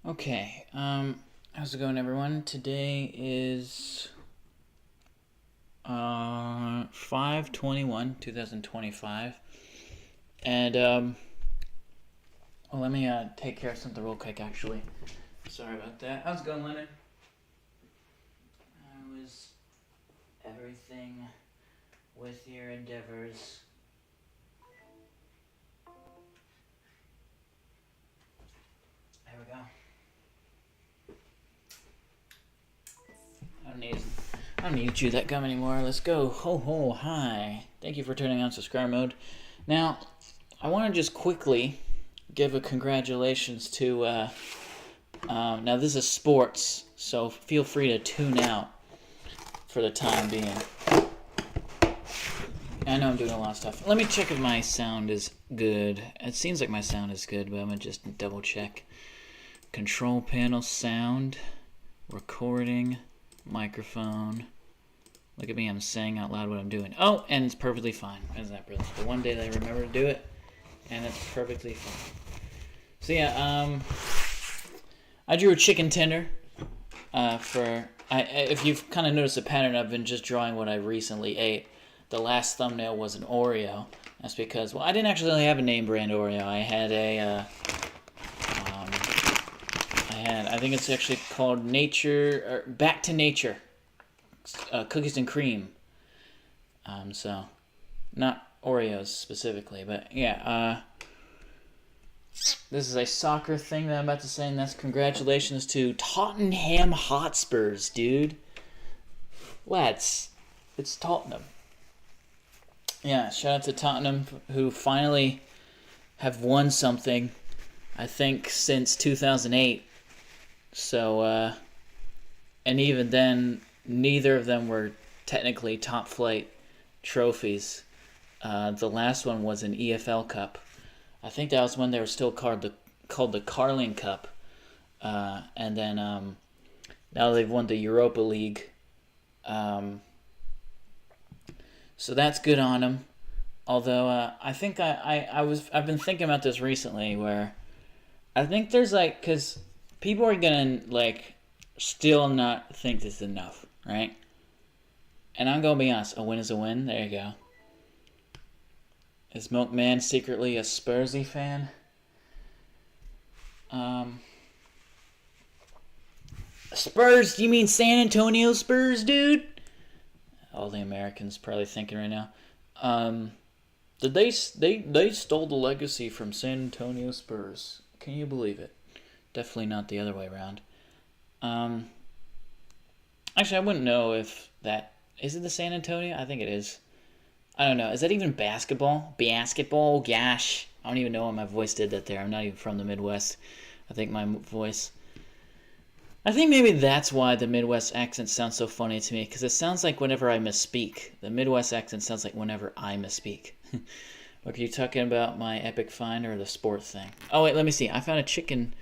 Okay, how's it going, everyone? Today is 5/21/2025, and well, let me take care of something real quick. Actually, sorry about that. How's it going, Leonard? How is everything with your endeavors? There we go. I don't need to chew that gum anymore. Let's go. Ho ho hi. Thank you for turning on subscribe mode. Now, I want to just quickly give a congratulations to. Now this is sports, so feel free to tune out for the time being. I know I'm doing a lot of stuff. Let me check if my sound is good. It seems like my sound is good, but I'm gonna just double check. Control panel sound, recording, microphone. Look at me, I'm saying out loud what I'm doing. Oh, and it's perfectly fine. Isn't that brilliant? The one day that I remember to do it, and it's perfectly fine. So yeah, I drew a chicken tender. If you've kind of noticed a pattern, I've been just drawing what I recently ate. The last thumbnail was an Oreo. That's because, well, I didn't actually have a name brand Oreo. I had I think it's actually called Nature, or Back to Nature, cookies and cream. So, not Oreos specifically, but yeah, this is a soccer thing that I'm about to say, and that's congratulations to Tottenham Hotspurs, dude. Lads, it's Tottenham. Yeah, shout out to Tottenham, who finally have won something, I think, since 2008. So, and even then, neither of them were technically top flight trophies. The last one was an EFL Cup. I think that was when they were still called the Carling Cup. And then now they've won the Europa League. So that's good on them. Although I think I've been thinking about this recently, where I think there's because people are gonna still not think this is enough, right? And I'm gonna be honest, a win is a win. There you go. Is Milkman secretly a Spursy fan? Spurs? You mean San Antonio Spurs, dude? All the Americans probably thinking right now. They stole the legacy from San Antonio Spurs. Can you believe it? Definitely not the other way around. Actually, I wouldn't know if that is it the San Antonio. I think it is. I don't know. Is that even basketball? Basketball? Gosh, I don't even know why my voice did that there. I'm not even from the Midwest. I think my voice. I think maybe that's why the Midwest accent sounds so funny to me, because it sounds like whenever I misspeak. The Midwest accent sounds like whenever I misspeak. Look, are you talking about my epic find or the sport thing? Oh, wait, let me see. I found chicken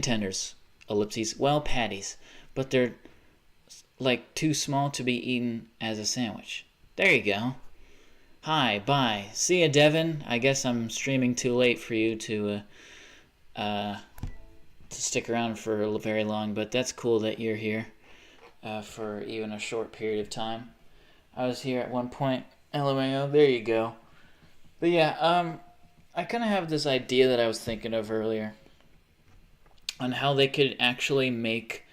tenders. Ellipses. Well, patties. But they're, too small to be eaten as a sandwich. There you go. Hi, bye. See ya, Devin. I guess I'm streaming too late for you to stick around for very long, but that's cool that you're here for even a short period of time. I was here at one point. LMAO, there you go. But yeah, I kind of have this idea that I was thinking of earlier on how they could actually make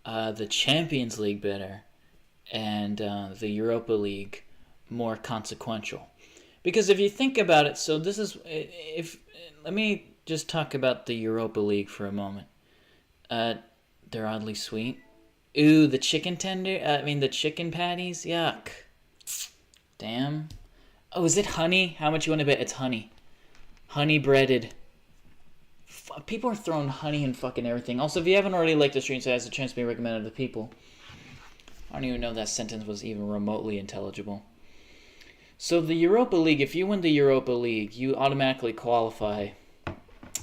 the Champions League better and the Europa League more consequential. Because if you think about it, so this is let me just talk about the Europa League for a moment. They're oddly sweet. Ooh, the chicken the chicken patties. Yuck. Damn. Oh, is it honey? How much you want to bet it's honey? Honey breaded. People are throwing honey in fucking everything. Also, if you haven't already liked the stream, so it has a chance to be recommended to people. I don't even know if that sentence was even remotely intelligible. So the Europa League, if you win the Europa League, you automatically qualify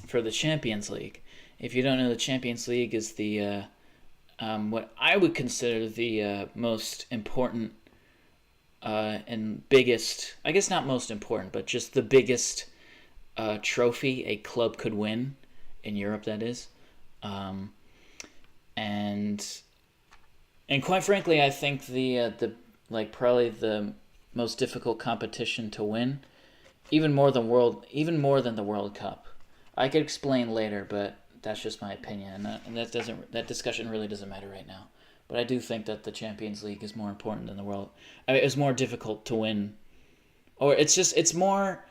for the Champions League. If you don't know, the Champions League is the what I would consider the most important and biggest, I guess not most important, but just the biggest trophy a club could win in Europe, that is. Um, and quite frankly, I think the like probably the most difficult competition to win, even more than the World Cup. I could explain later, but that's just my opinion, and that discussion really doesn't matter right now. But I do think that the Champions League is more important than the World. I mean, it's more difficult to win, or it's more.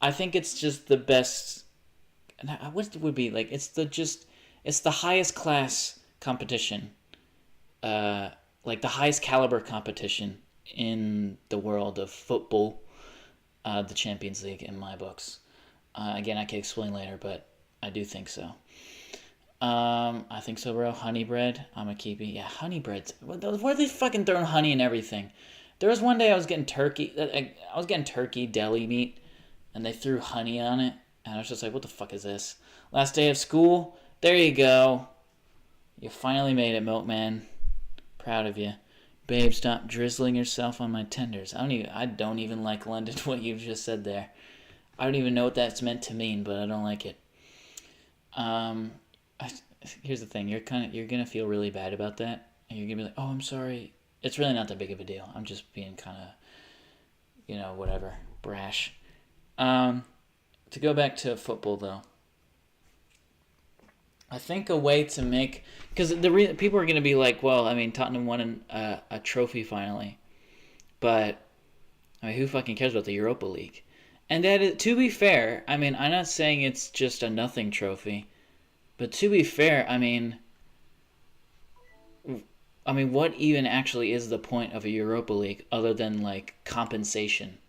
I think it's just the best. What would be like? It's the highest class competition, like the highest caliber competition in the world of football. The Champions League in my books. Again, I can explain later, but I do think so. I think so, bro. Honey bread. I'm a keepy. Yeah, honey bread. Why are they fucking throwing honey in everything? There was one day I was getting turkey. I was getting turkey deli meat, and they threw honey on it, and I was just like, "What the fuck is this?" Last day of school. There you go. You finally made it, Milkman. Proud of you. Babe, stop drizzling yourself on my tenders. I don't even like London, what you've just said there. I don't even know what that's meant to mean, but I don't like it. Here's the thing. You're gonna feel really bad about that. And you're gonna be like, oh, I'm sorry. It's really not that big of a deal. I'm just being kind of, whatever, brash. To go back to football, though. I think a way to make, because people are going to be like, well, I mean, Tottenham won a trophy finally, but I mean, who fucking cares about the Europa League? And to be fair, I mean, I'm not saying it's just a nothing trophy, but to be fair, I mean, what even actually is the point of a Europa League other than like compensation?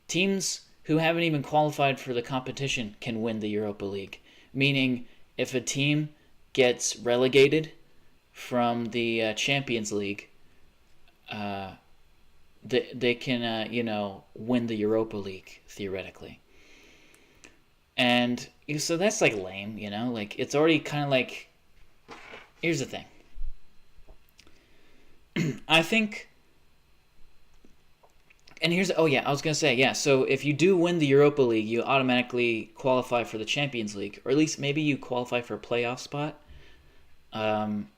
Teams who haven't even qualified for the competition can win the Europa League. Meaning, if a team gets relegated from the Champions League, they can, win the Europa League, theoretically. And so that's, like, lame, Like, it's already kind of like... Here's the thing. I think... And I was going to say, yeah, so if you do win the Europa League, you automatically qualify for the Champions League. Or at least maybe you qualify for a playoff spot in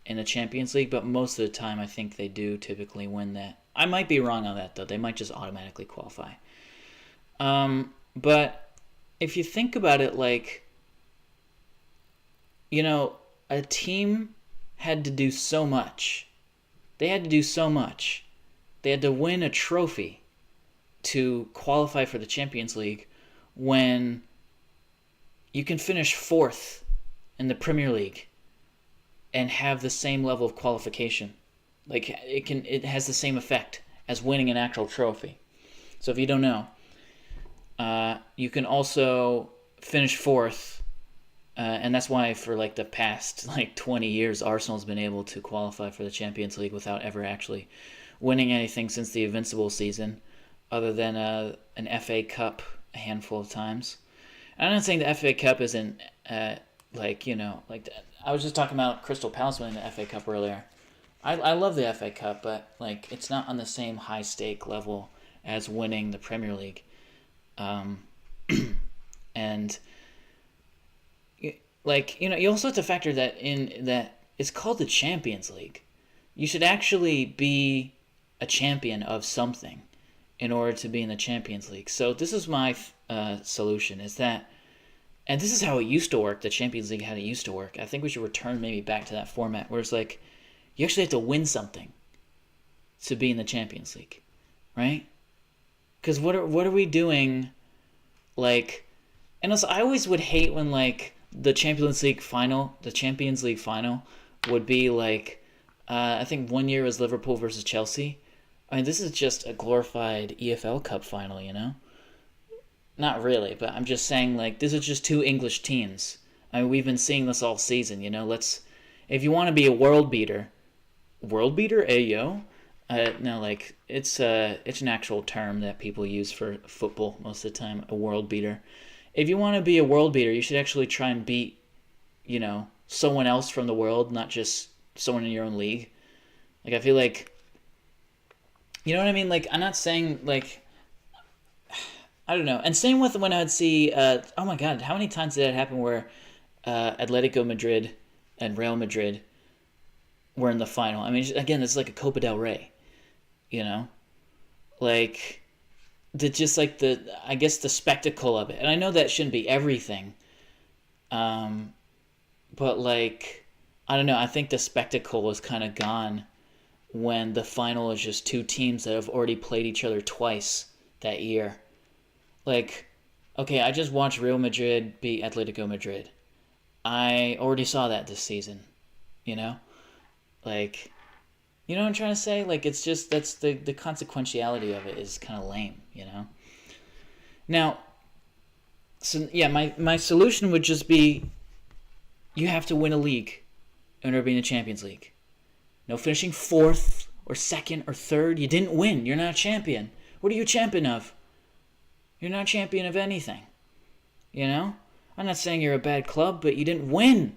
the Champions League. But most of the time, I think they do typically win that. I might be wrong on that, though. They might just automatically qualify. But if you think about it, like, a team had to do so much. They had to do so much. They had to win a trophy to qualify for the Champions League when you can finish fourth in the Premier League and have the same level of qualification. Like, it has the same effect as winning an actual trophy. So if you don't know, you can also finish fourth, and that's why for like the past 20 years, Arsenal's been able to qualify for the Champions League without ever actually winning anything since the Invincible season, other than an FA Cup a handful of times. And I'm not saying the FA Cup isn't I was just talking about Crystal Palace winning the FA Cup earlier. I love the FA Cup, but it's not on the same high stake level as winning the Premier League. And you also have to factor that in, that it's called the Champions League. You should actually be a champion of something in order to be in the Champions League. So this is my solution, is that, and this is how it used to work, the Champions League, how it used to work. I think we should return maybe back to that format where it's like, you actually have to win something to be in the Champions League, right? Because what are we doing, and also I always would hate when the Champions League final would be I think one year was Liverpool versus Chelsea. I mean, this is just a glorified EFL Cup final, Not really, but I'm just saying, this is just two English teams. I mean, we've been seeing this all season, if you want to be a world beater, ayo? No, it's an actual term that people use for football most of the time, a world beater. If you want to be a world beater, you should actually try and beat, someone else from the world, not just someone in your own league. I feel you know what I mean? I'm not saying, I don't know. And same with when I'd see, oh my God, how many times did that happen where Atletico Madrid and Real Madrid were in the final. I mean, again, it's like a Copa del Rey, you know? Like, I guess the spectacle of it. And I know that shouldn't be everything. But like, I don't know, I think the spectacle is kind of gone when the final is just two teams that have already played each other twice that year. Like, okay, I just watched Real Madrid beat Atletico Madrid. I already saw that this season, you know? Like, you know what I'm trying to say? Like, it's just, that's the consequentiality of it is kind of lame, you know? Now, so yeah, my solution would just be you have to win a league in order to be in the Champions League. No finishing fourth or second or third. You didn't win. You're not a champion. What are you a champion of? You're not a champion of anything. You know? I'm not saying you're a bad club, but you didn't win.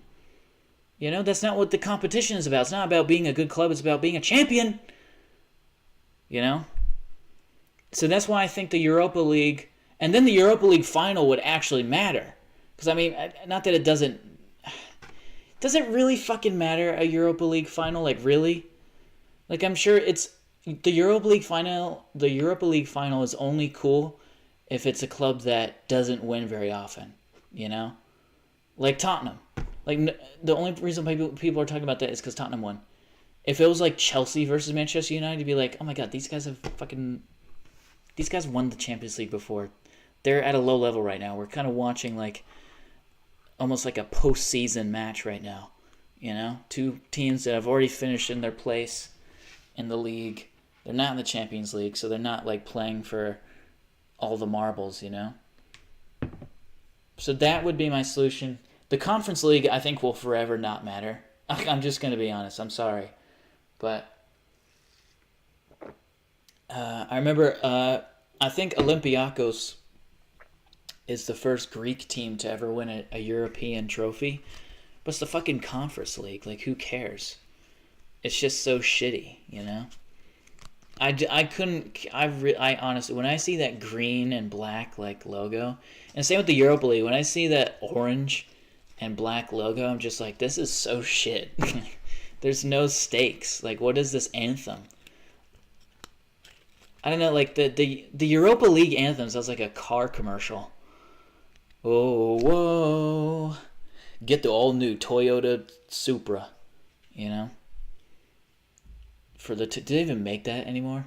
You know, that's not what the competition is about. It's not about being a good club. It's about being a champion. You know? So that's why I think the Europa League, and then the Europa League final would actually matter. Because, I mean, not that it doesn't... Does it really fucking matter, a Europa League final? Like, really? Like, I'm sure it's... The Europa League final is only cool if it's a club that doesn't win very often. You know? Like Tottenham. Like, the only reason people are talking about that is because Tottenham won. If it was like Chelsea versus Manchester United, you'd be like, oh my god, these guys won the Champions League before. They're at a low level right now. We're kind of watching like almost like a postseason match right now. You know? Two teams that have already finished in their place in the league. They're not in the Champions League, so they're not like playing for all the marbles, you know? So that would be my solution. The Conference League, I think, will forever not matter. I'm just going to be honest. I'm sorry. But I remember, I think Olympiacos is the first Greek team to ever win a European trophy. But it's the fucking Conference League. Like, who cares? It's just so shitty, you know? I honestly, when I see that green and black, like, logo, and same with the Europa League, when I see that orange and black logo, I'm just like, this is so shit. There's no stakes. Like, what is this anthem? I don't know, like, the Europa League anthem sounds like a car commercial. Oh, whoa. Get the all-new Toyota Supra, you know? Do they even make that anymore?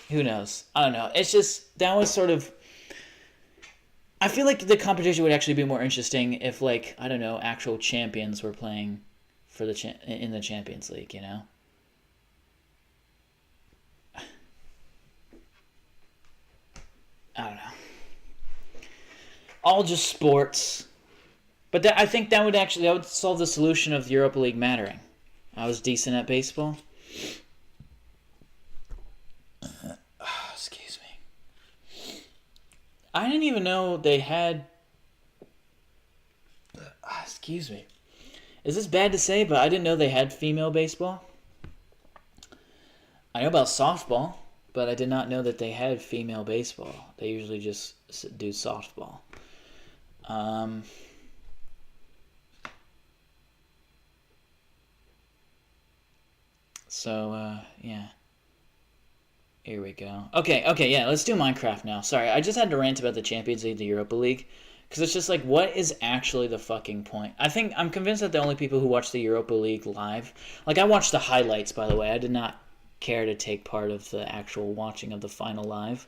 Who knows? I don't know. It's just, that was sort of... I feel like the competition would actually be more interesting if, like, I don't know, actual champions were playing for in the Champions League, you know? I don't know. All just sports. But I think that would solve the solution of the Europa League mattering. I was decent at baseball. Excuse me. I didn't even know they had... Excuse me. Is this bad to say, but I didn't know they had female baseball? I know about softball, but I did not know that they had female baseball. They usually just do softball. Yeah. Here we go. Okay, yeah, let's do Minecraft now. Sorry, I just had to rant about the Champions League, the Europa League, because it's just like, what is actually the fucking point? I'm convinced that the only people who watch the Europa League live, like, I watched the highlights, by the way. I did not care to take part of the actual watching of the final live.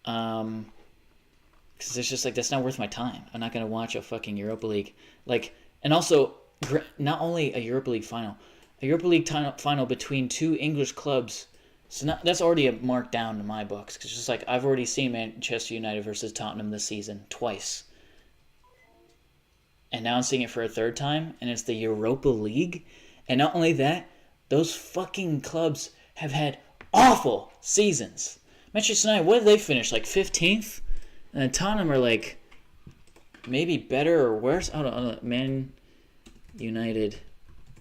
Because it's just like, that's not worth my time. I'm not going to watch a fucking Europa League. Like, and also, not only a Europa League final between two English clubs. So that's already a mark down in my books. Because it's just like, I've already seen Manchester United versus Tottenham this season twice. And now I'm seeing it for a third time. And it's the Europa League. And not only that, those fucking clubs have had awful seasons. Manchester United, what did they finish? Like 15th? And then Tottenham are like maybe better or worse. Hold on. Man United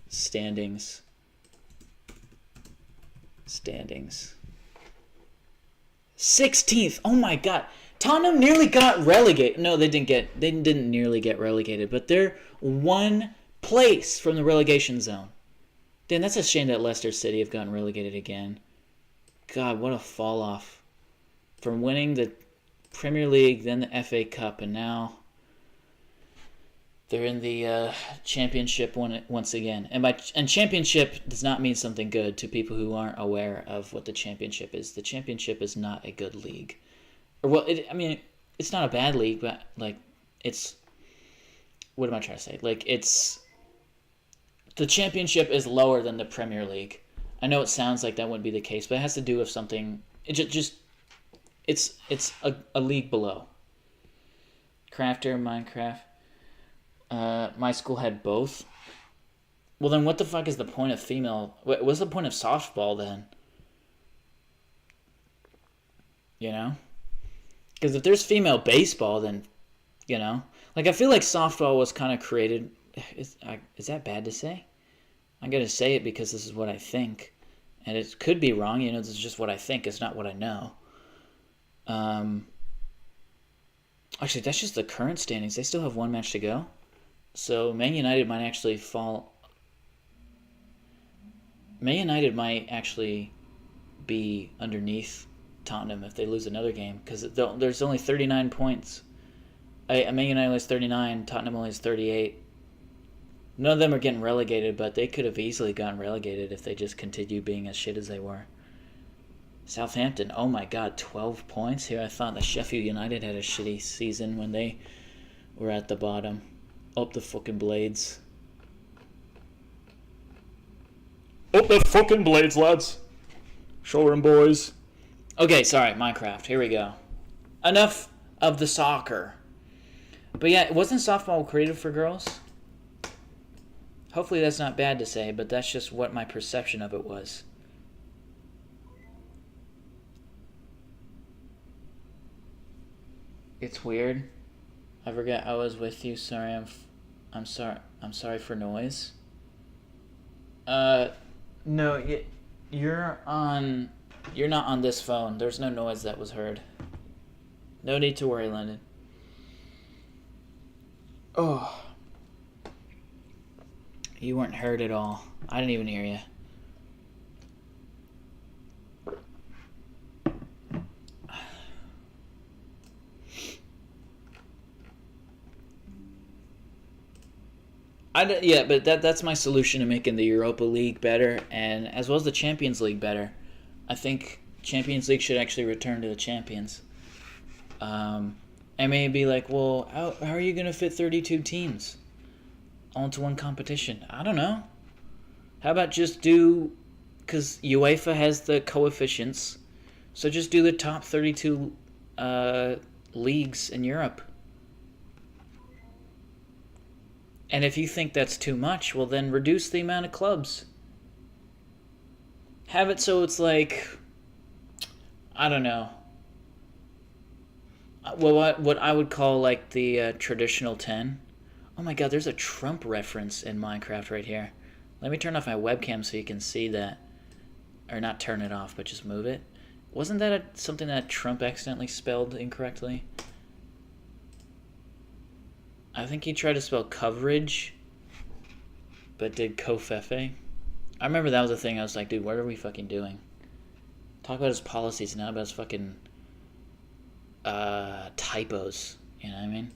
standings. 16th. Oh my god. Tottenham nearly got relegated. No, they didn't get. They didn't nearly get relegated, but they're one place from the relegation zone. Damn, that's a shame that Leicester City have gotten relegated again. God, what a fall off from winning the Premier League, then the FA Cup, and now they're in the championship once again. And championship does not mean something good to people who aren't aware of what the championship is. The championship is not a good league. Or well, it's not a bad league, but like it's. What am I trying to say? Like it's. The championship is lower than the Premier League. I know it sounds like that wouldn't be the case, but it has to do with something. It's a league below. Crafter, Minecraft. My school had both. Well, then what the fuck is the point of female? What's the point of softball then? You know? Because if there's female baseball, then, you know? Like, I feel like softball was kind of created... Is that bad to say? I'm going to say it because this is what I think. And it could be wrong, you know, this is just what I think. It's not what I know. Actually, that's just the current standings. They still have one match to go. So, Man United might actually fall... Man United might actually be underneath Tottenham if they lose another game, because there's only 39 points. Man United has 39, Tottenham only has 38. None of them are getting relegated, but they could have easily gotten relegated if they just continued being as shit as they were. Southampton, oh my god, 12 points here. I thought that Sheffield United had a shitty season when they were at the bottom. Up the fucking Blades. Up the fucking Blades, lads. Show 'em, boys. Okay, sorry, Minecraft. Here we go. Enough of the soccer. But yeah, wasn't softball created for girls? Hopefully that's not bad to say, but that's just what my perception of it was. It's weird. I forgot I was with you. Sorry, I'm sorry. I'm sorry for noise. No, you're not on this phone. There's no noise that was heard. No need to worry, London. Oh. You weren't heard at all. I didn't even hear you. Yeah, but that's my solution to making the Europa League better, and as well as the Champions League better. I think Champions League should actually return to the champions. And maybe like, well, how are you going to fit 32 teams onto one competition? I don't know. How about just do, because UEFA has the coefficients, so just do the top 32 leagues in Europe. And if you think that's too much, well then reduce the amount of clubs. Have it so it's like, I don't know. Well, what I would call like the traditional 10. Oh my god, there's a Trump reference in Minecraft right here. Let me turn off my webcam so you can see that. Or not turn it off, but just move it. Wasn't that something that Trump accidentally spelled incorrectly? I think he tried to spell coverage, but did covfefe. I remember that was a thing. I was like, dude, what are we fucking doing? Talk about his policies, not about his fucking typos. You know what I mean?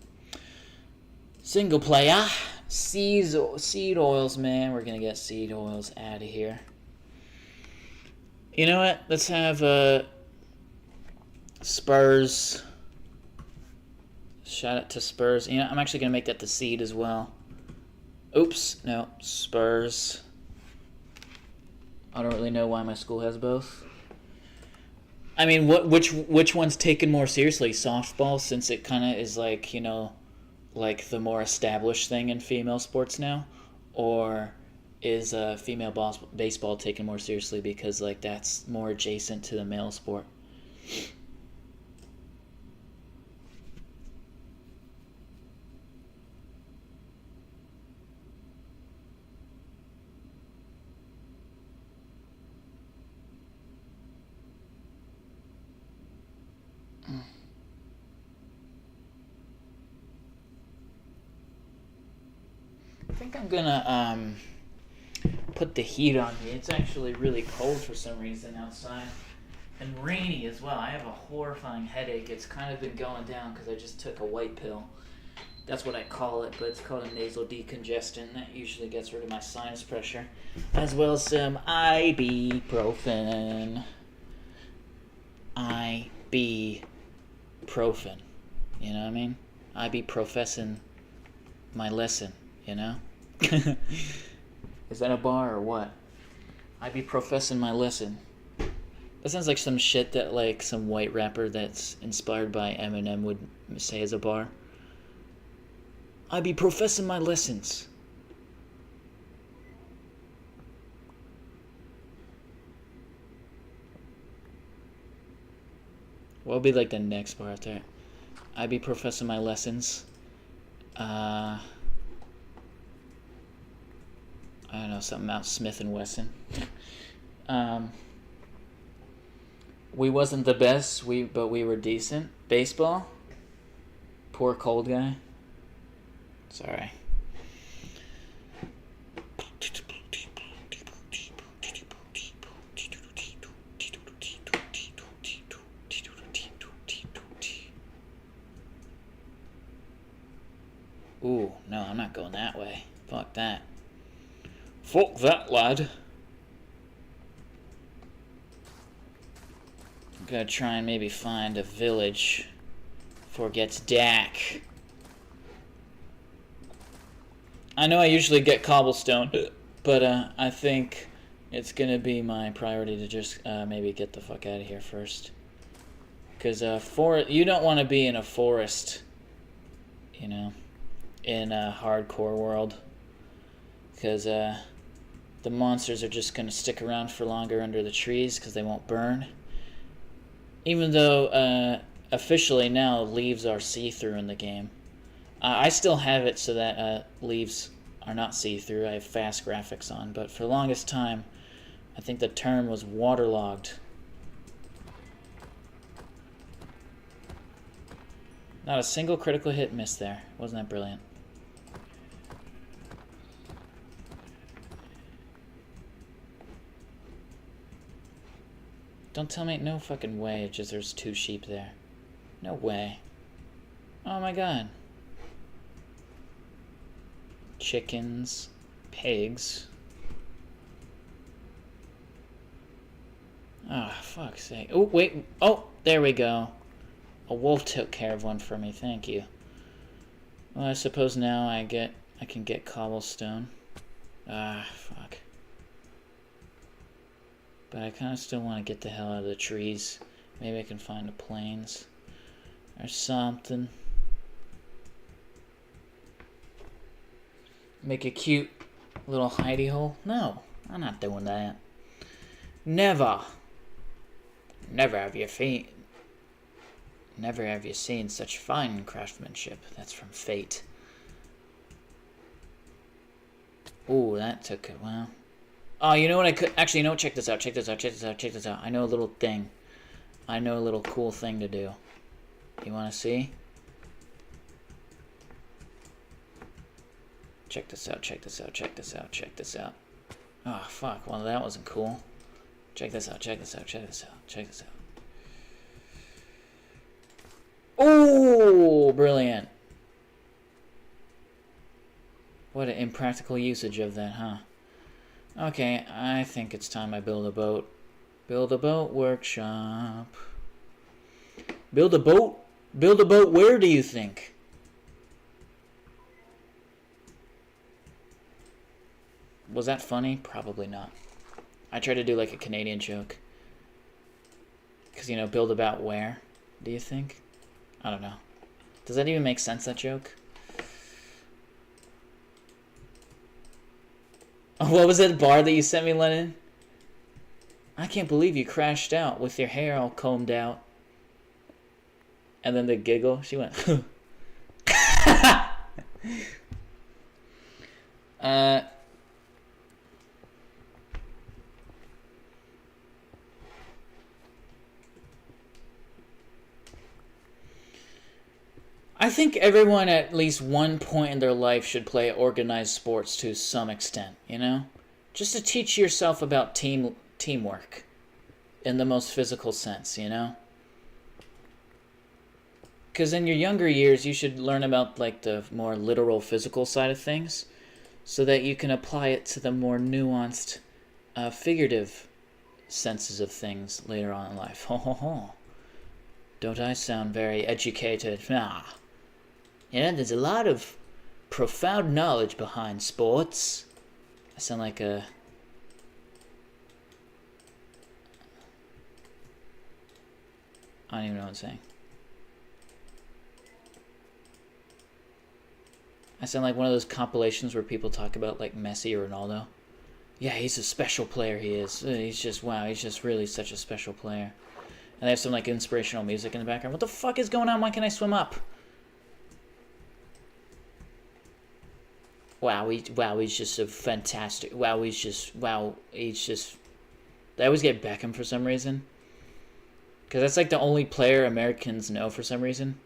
Single player. Seed oils, man. We're going to get seed oils out of here. You know what? Let's have Spurs. Shout out to Spurs. You know, I'm actually going to make that the seed as well. Oops. No. Spurs. I don't really know why my school has both. I mean, which one's taken more seriously? Softball, since it kind of is like, you know, like the more established thing in female sports now? Or is female baseball taken more seriously because, like, that's more adjacent to the male sport? think I'm gonna put the heat on me. It's actually really cold for some reason outside. And rainy as well. I have a horrifying headache. It's kind of been going down because I just took a white pill. That's what I call it, but it's called a nasal decongestant. That usually gets rid of my sinus pressure. As well as some ibuprofen. Ibuprofen. You know what I mean? I be professing my lesson, you know? Is that a bar or what? I be professing my lesson. That sounds like some shit that like some white rapper that's inspired by Eminem would say as a bar. I be professing my lessons. What'll be like the next bar after that? I be professing my lessons. I don't know, something about Smith and Wesson. We wasn't the best, but we were decent. Baseball. Poor cold guy. Sorry. Ooh, no, I'm not going that way. Fuck that. Fuck that, lad. I'm gonna try and maybe find a village before it gets dark. I know I usually get cobblestone, but I think it's gonna be my priority to just maybe get the fuck out of here first. Because you don't want to be in a forest, you know, in a hardcore world. Because the monsters are just gonna stick around for longer under the trees because they won't burn. Even though officially now leaves are see-through in the game. I still have it so that leaves are not see-through. I have fast graphics on, but for the longest time, I think the term was waterlogged. Not a single critical hit missed there. Wasn't that brilliant? Don't tell me, no fucking way, it's just there's 2 sheep there. No way. Oh my god. Chickens, pigs. Oh, fuck's sake. Oh, wait. Oh, there we go. A wolf took care of one for me. Thank you. Well, I suppose now I can get cobblestone. Ah, fuck. But I kind of still want to get the hell out of the trees. Maybe I can find the plains or something. Make a cute little hidey hole? No, I'm not doing that. Never. Never have you seen such fine craftsmanship. That's from Fate. Ooh, that took it. Well. Oh, you know what I could... Actually, you know what? Check this out. Check this out. Check this out. Check this out. I know a little thing. I know a little cool thing to do. You want to see? Check this out. Check this out. Check this out. Check this out. Oh, fuck. Well, that wasn't cool. Check this out. Check this out. Check this out. Check this out. Oh, brilliant. What an impractical usage of that, huh? Okay, I think it's time I build a boat. Build a boat workshop. Build a boat? Build a boat where, do you think? Was that funny? Probably not. I tried to do like a Canadian joke. Because, you know, build about where, do you think? I don't know. Does that even make sense, that joke? Oh, what was that bar that you sent me, Lennon? I can't believe you crashed out with your hair all combed out. And then the giggle, she went, I think everyone at least one point in their life should play organized sports to some extent, you know? Just to teach yourself about teamwork in the most physical sense, you know? Because in your younger years, you should learn about like the more literal physical side of things so that you can apply it to the more nuanced figurative senses of things later on in life. Ho ho ho. Don't I sound very educated? Ah. Yeah, there's a lot of profound knowledge behind sports. I sound like a... I don't even know what I'm saying. I sound like one of those compilations where people talk about like Messi or Ronaldo. Yeah, he's a special player, he is. He's just, wow, he's just really such a special player. And they have some like inspirational music in the background. What the fuck is going on? Why can't I swim up? Wow, he's just a fantastic... he's just... I always get Beckham for some reason. Because that's like the only player Americans know for some reason.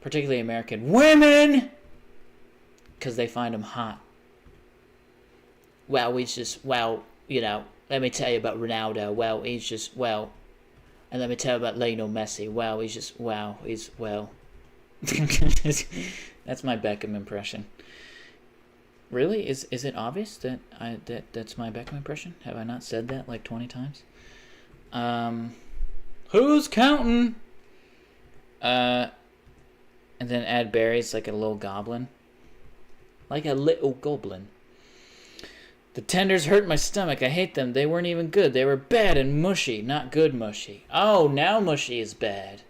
Particularly American women! Because they find him hot. He's just... you know, let me tell you about Ronaldo. He's just... And let me tell you about Lionel Messi. He's just... he's... That's my Beckham impression. Really? Is it obvious that that's my Beckham impression? Have I not said that like 20 times? Who's counting? And then add berries like a little goblin. Like a little goblin. The tenders hurt my stomach. I hate them. They weren't even good. They were bad and mushy, not good mushy. Oh, now mushy is bad.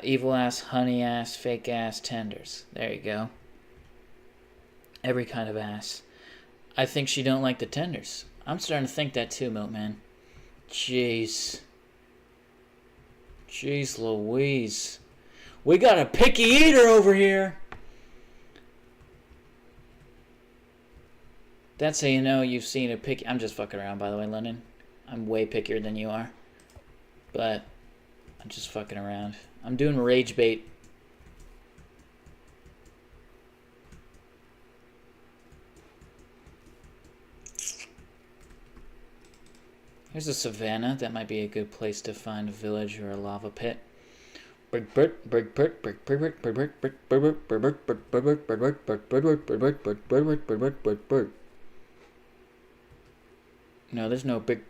Evil ass, honey ass, fake ass tenders. There you go. Every kind of ass. I think she don't like the tenders. I'm starting to think that too, Milkman. Jeez Louise. We got a picky eater over here. That's how you know you've seen a picky... I'm just fucking around, by the way, London. I'm way pickier than you are. But I'm just fucking around. I'm doing rage bait. Here's a savanna. That might be a good place to find a village or a lava pit. No, there's no big...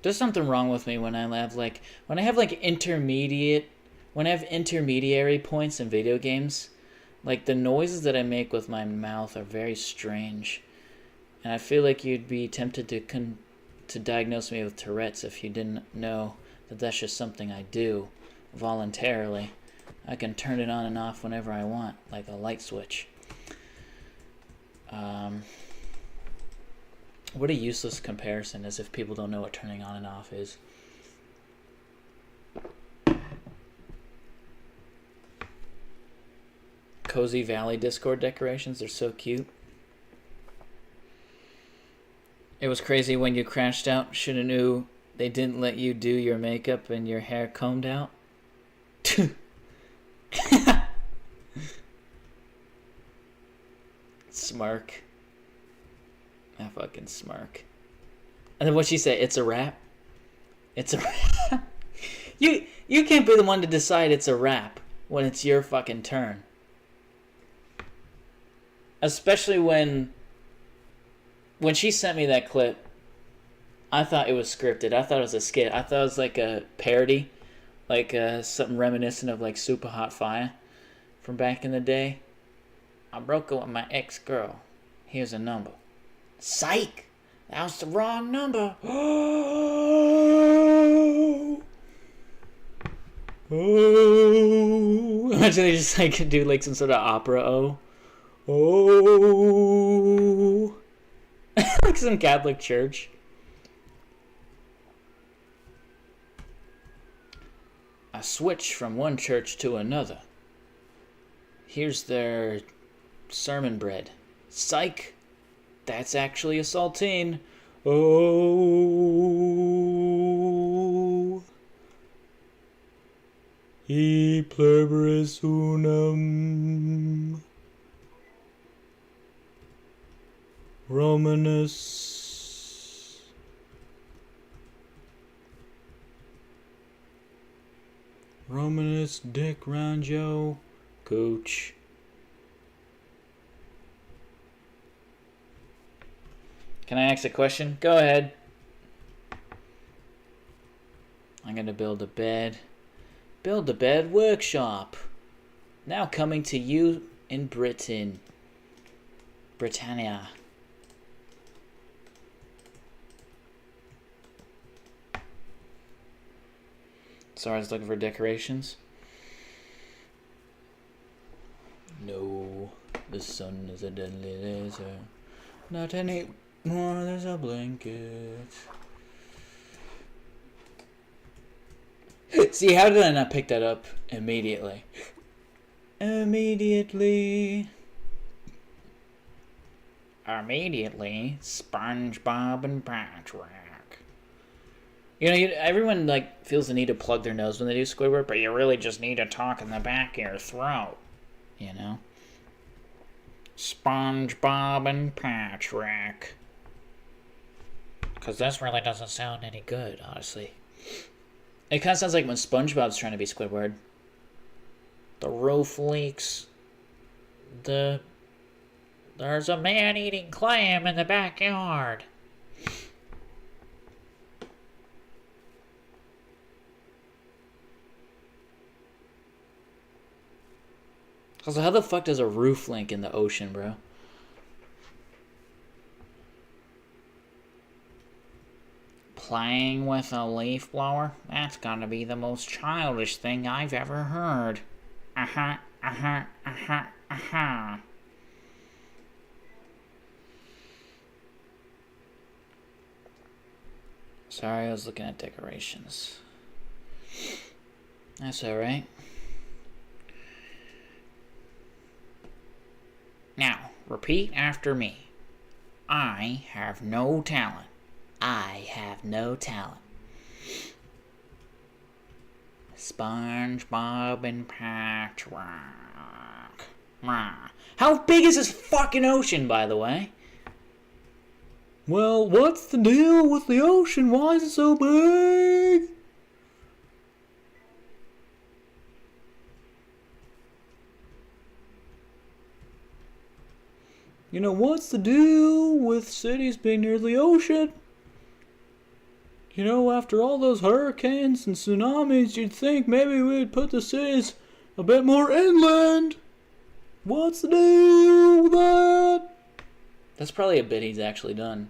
There's something wrong with me when I have intermediary points in video games. Like, the noises that I make with my mouth are very strange. And I feel like you'd be tempted to diagnose me with Tourette's if you didn't know that that's just something I do voluntarily. I can turn it on and off whenever I want, like a light switch. What a useless comparison, as if people don't know what turning on and off is. Cozy Valley Discord decorations, they're so cute. It was crazy when you crashed out. Shoulda knew they didn't let you do your makeup and your hair combed out. Smirk. I fucking smirk. And then what'd she say? It's a wrap? It's a wrap? You can't be the one to decide it's a wrap when it's your fucking turn. Especially when she sent me that clip, I thought it was scripted. I thought it was a skit. I thought it was like a parody. Like something reminiscent of like Super Hot Fire from back in the day. I broke up with my ex-girl. Here's a number. Psych! That was the wrong number. Oh. Imagine they just like do like some sort of opera Oh. Like some Catholic church. I switched from one church to another. Here's their sermon bread. Psych. That's actually a saltine. Oh. E pluribus unum. Romanus. Romanus Dick Ranjo. Coach. Can I ask a question? Go ahead. I'm going to build a bed. Build a bed workshop. Now coming to you in Britain. Britannia. Sorry, I was looking for decorations. No, the sun is a deadly laser. Not any more, there's a blanket. See, how did I not pick that up immediately? Immediately, SpongeBob and Patrick. You know, everyone like feels the need to plug their nose when they do Squidward, but you really just need to talk in the back of your throat. You know? SpongeBob and Patrick. Because this really doesn't sound any good, honestly. It kind of sounds like when SpongeBob's trying to be Squidward. The roof leaks. There's a man eating clam in the backyard. Cause how the fuck does a roof link in the ocean, bro? Playing with a leaf blower? That's gotta be the most childish thing I've ever heard. Sorry, I was looking at decorations. That's alright. Now, repeat after me. I have no talent. I have no talent. SpongeBob and Patrick. How big is this fucking ocean, by the way? Well, what's the deal with the ocean? Why is it so big? You know, what's the deal with cities being near the ocean? You know, after all those hurricanes and tsunamis, you'd think maybe we'd put the cities a bit more inland. What's the deal with that? That's probably a bit he's actually done.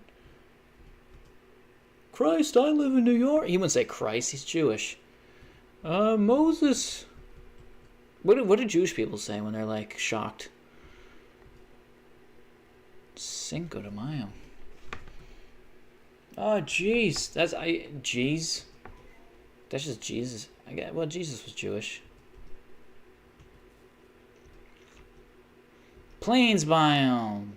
Christ, I live in New York. He wouldn't say Christ, he's Jewish. Moses. What do Jewish people say when they're, like, shocked? Cinco de Mayo. Oh, jeez. Jeez. That's just Jesus. Well, Jesus was Jewish. Plains biome.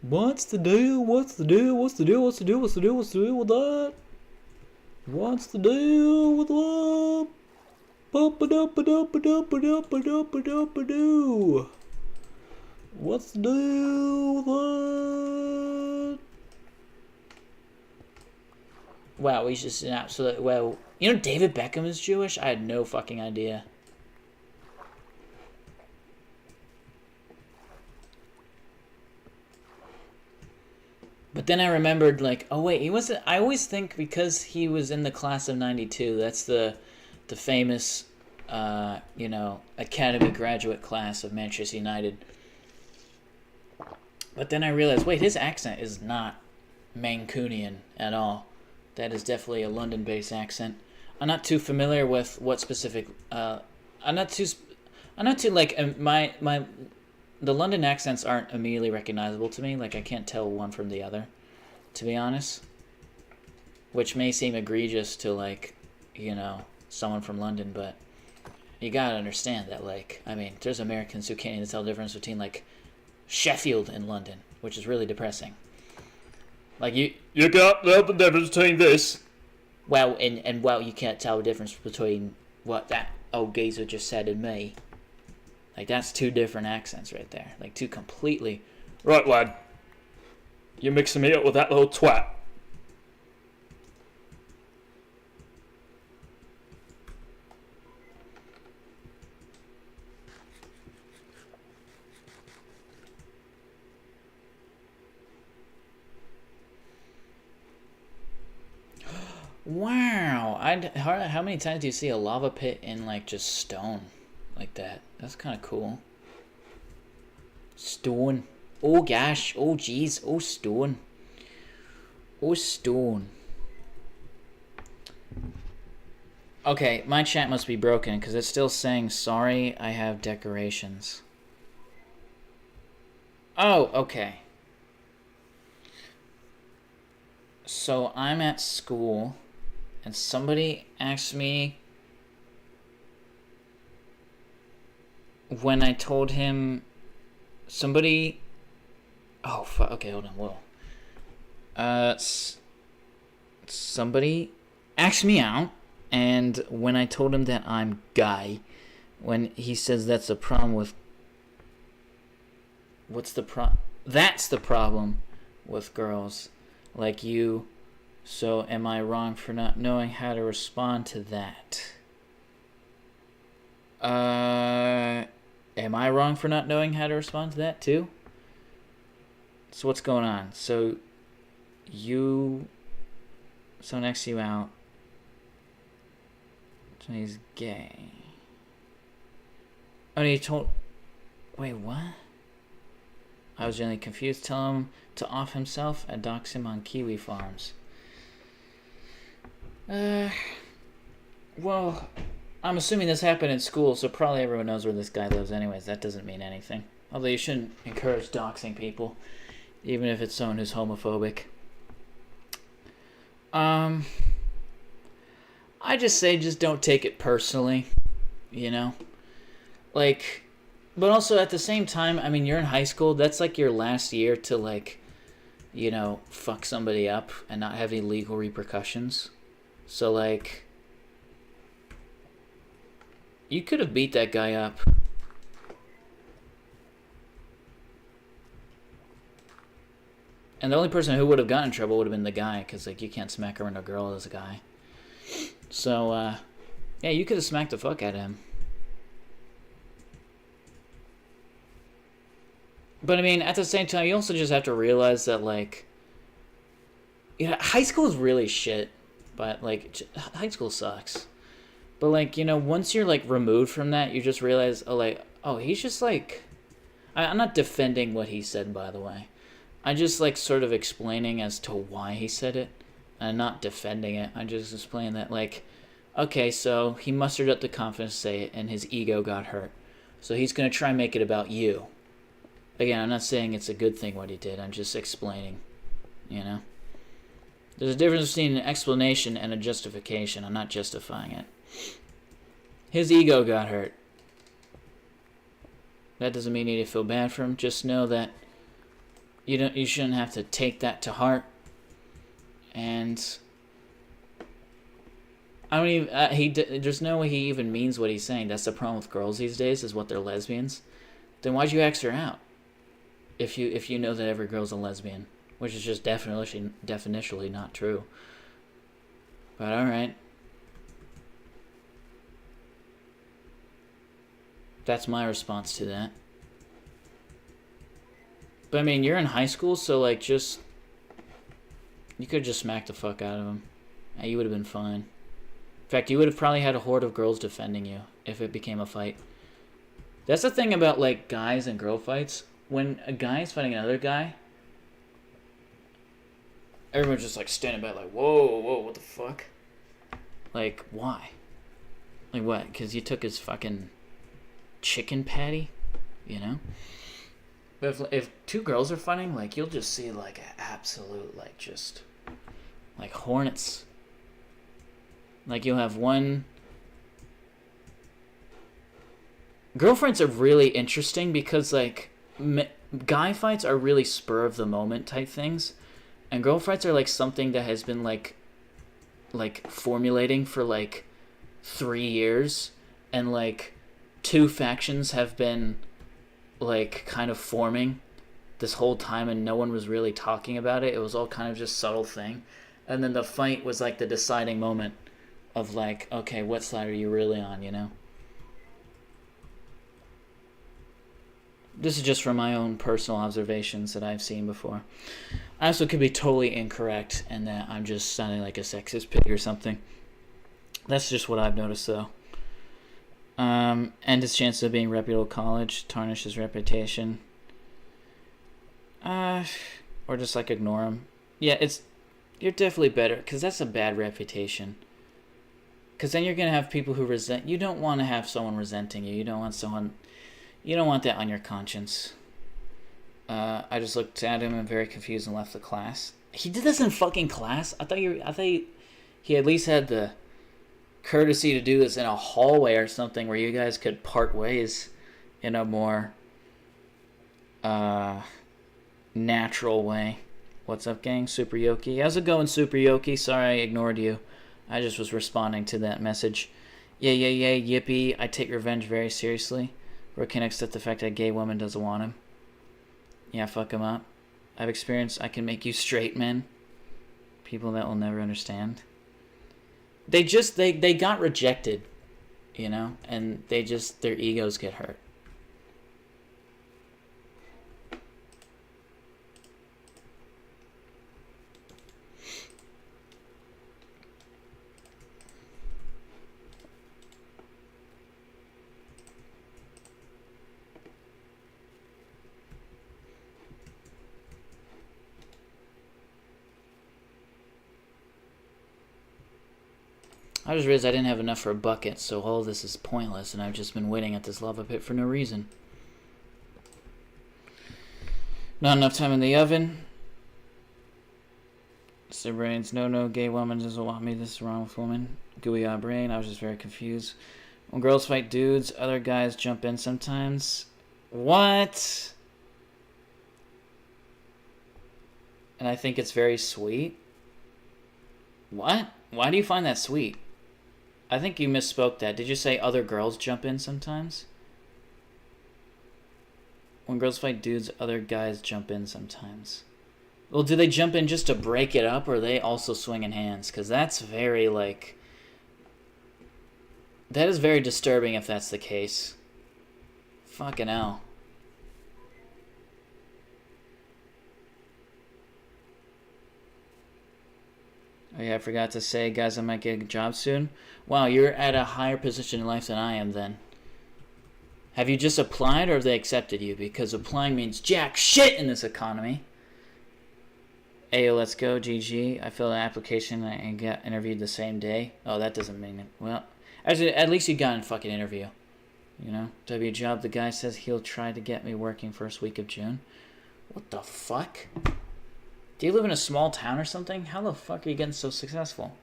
What's the deal? What's the deal? What's the deal? What's the deal? What's the deal? What's the deal with that? What's the deal with that? Ba-ba-da-ba-da-ba-da-ba-da-ba-da-ba-da-ba-doo. What's the deal with that? Wow, he's just an absolute... Well, you know David Beckham is Jewish? I had no fucking idea. But then I remembered, like, oh wait, he wasn't... I always think because he was in the class of 92, that's the famous, you know, academy graduate class of Manchester United. But then I realized, wait, his accent is not Mancunian at all. That is definitely a London-based accent. I'm not too familiar with what specific. I'm not too like the London accents aren't immediately recognizable to me. Like I can't tell one from the other, to be honest. Which may seem egregious to like, you know, someone from London, but You gotta understand that, like, I mean, there's Americans who can't even tell the difference between, like, Sheffield and London, which is really depressing. Like, you can't tell the difference between this. Well, and well, you can't tell the difference between what that old geezer just said and me. Like, that's two different accents right there. Like, two completely... Right, lad. You're mixing me up with that little twat. Wow! How many times do you see a lava pit in, like, just stone? Like that. That's kind of cool. Stone. Oh gosh. Oh jeez. Oh stone. Oh stone. Okay, my chat must be broken because it's still saying, sorry, I have decorations. Oh, okay. So I'm at school and somebody asked me when I told him somebody... Oh, fuck. Okay, hold on. Whoa. Somebody asked me out, and when I told him that I'm gay, when he says that's the problem with... What's the problem? That's the problem with girls like you. So am I wrong for not knowing how to respond to that? Am I wrong for not knowing how to respond to that too? So what's going on? So someone asked you out. So he's gay. Oh, he told... Wait, what? I was generally confused. Tell him to off himself and dox him on Kiwi Farms. Well, I'm assuming this happened in school, so probably everyone knows where this guy lives anyways. That doesn't mean anything. Although you shouldn't encourage doxing people, even if it's someone who's homophobic. I just say just don't take it personally, you know? Like, but also at the same time, I mean, you're in high school. That's like your last year to, like, you know, fuck somebody up and not have any legal repercussions. So, like, you could have beat that guy up. And the only person who would have gotten in trouble would have been the guy, because, like, you can't smack around a girl as a guy. So, yeah, you could have smacked the fuck out of him. But, I mean, at the same time, you also just have to realize that, like, you know, high school is really shit. But, like, high school sucks. But, like, you know, once you're, like, removed from that, you just realize, oh, like, oh, he's just, like... I'm not defending what he said, by the way. I'm just, like, sort of explaining as to why he said it. I'm not defending it. I'm just explaining that, like, okay, so he mustered up the confidence to say it, and his ego got hurt. So he's going to try and make it about you. Again, I'm not saying it's a good thing what he did. I'm just explaining, you know? There's a difference between an explanation and a justification. I'm not justifying it. His ego got hurt. That doesn't mean you need to feel bad for him. Just know that you shouldn't have to take that to heart. And I don't even there's no way he even means what he's saying. That's the problem with girls these days, is what they're lesbians. Then why'd you ask her out? If you know that every girl's a lesbian. Which is just definitionally not true. But alright. That's my response to that. But I mean, you're in high school, so like just... You could have just smacked the fuck out of him. And you would have been fine. In fact, you would have probably had a horde of girls defending you if it became a fight. That's the thing about, like, guys and girl fights. When a guy is fighting another guy... Everyone's just, like, standing back like, whoa, what the fuck? Like, why? Like, what? Because you took his fucking chicken patty? You know? But if two girls are fighting, like, you'll just see, like, an absolute, like, just... Like, hornets. Like, you'll have one... girlfriends are really interesting because like guy fights are really spur of the moment type things, and girl fights are like something that has been like formulating for like 3 years, and like two factions have been like kind of forming this whole time, and no one was really talking about it. It was all kind of just subtle thing, and then the fight was like the deciding moment of like, okay, what side are you really on, you know? This is just from my own personal observations that I've seen before. I also could be totally incorrect and that I'm just sounding like a sexist pig or something. That's just what I've noticed, though. And his chances of being reputable college tarnish his reputation. Or just like ignore him. Yeah, you're definitely better, because that's a bad reputation. Because then you're gonna have people who resent. You don't want to have someone resenting you. You don't want that on your conscience. I just looked at him and very confused and left the class. He did this in fucking class? I thought he at least had the courtesy to do this in a hallway or something where you guys could part ways in a more natural way. What's up, gang? Super Yoki. How's it going, Super Yoki? Sorry I ignored you. I just was responding to that message. Yeah, yippee. I take revenge very seriously. Or can accept the fact that a gay woman doesn't want him. Yeah, fuck him up. I've experienced I can make you straight men. People that will never understand. They got rejected, you know, and their egos get hurt. I just realized I didn't have enough for a bucket, so all of this is pointless, and I've just been waiting at this lava pit for no reason. Not enough time in the oven. Sir Brains, no, gay woman doesn't want me. This is wrong with woman. Gooey brain, I was just very confused. When girls fight dudes, other guys jump in sometimes. What? And I think it's very sweet. What? Why do you find that sweet? I think you misspoke that. Did you say other girls jump in sometimes? When girls fight dudes, other guys jump in sometimes. Well, do they jump in just to break it up, or are they also swinging hands? Because that's very, like... That is very disturbing if that's the case. Fucking hell. Oh yeah, I forgot to say, guys, I might get a job soon. Wow, you're at a higher position in life than I am then. Have you just applied or have they accepted you? Because applying means jack shit in this economy. Ayo, let's go, GG. I filled an application and got interviewed the same day. Oh, that doesn't mean it. Well, actually, at least you got a fucking interview. You know? W job, the guy says he'll try to get me working first week of June. What the fuck? Do you live in a small town or something? How the fuck are you getting so successful?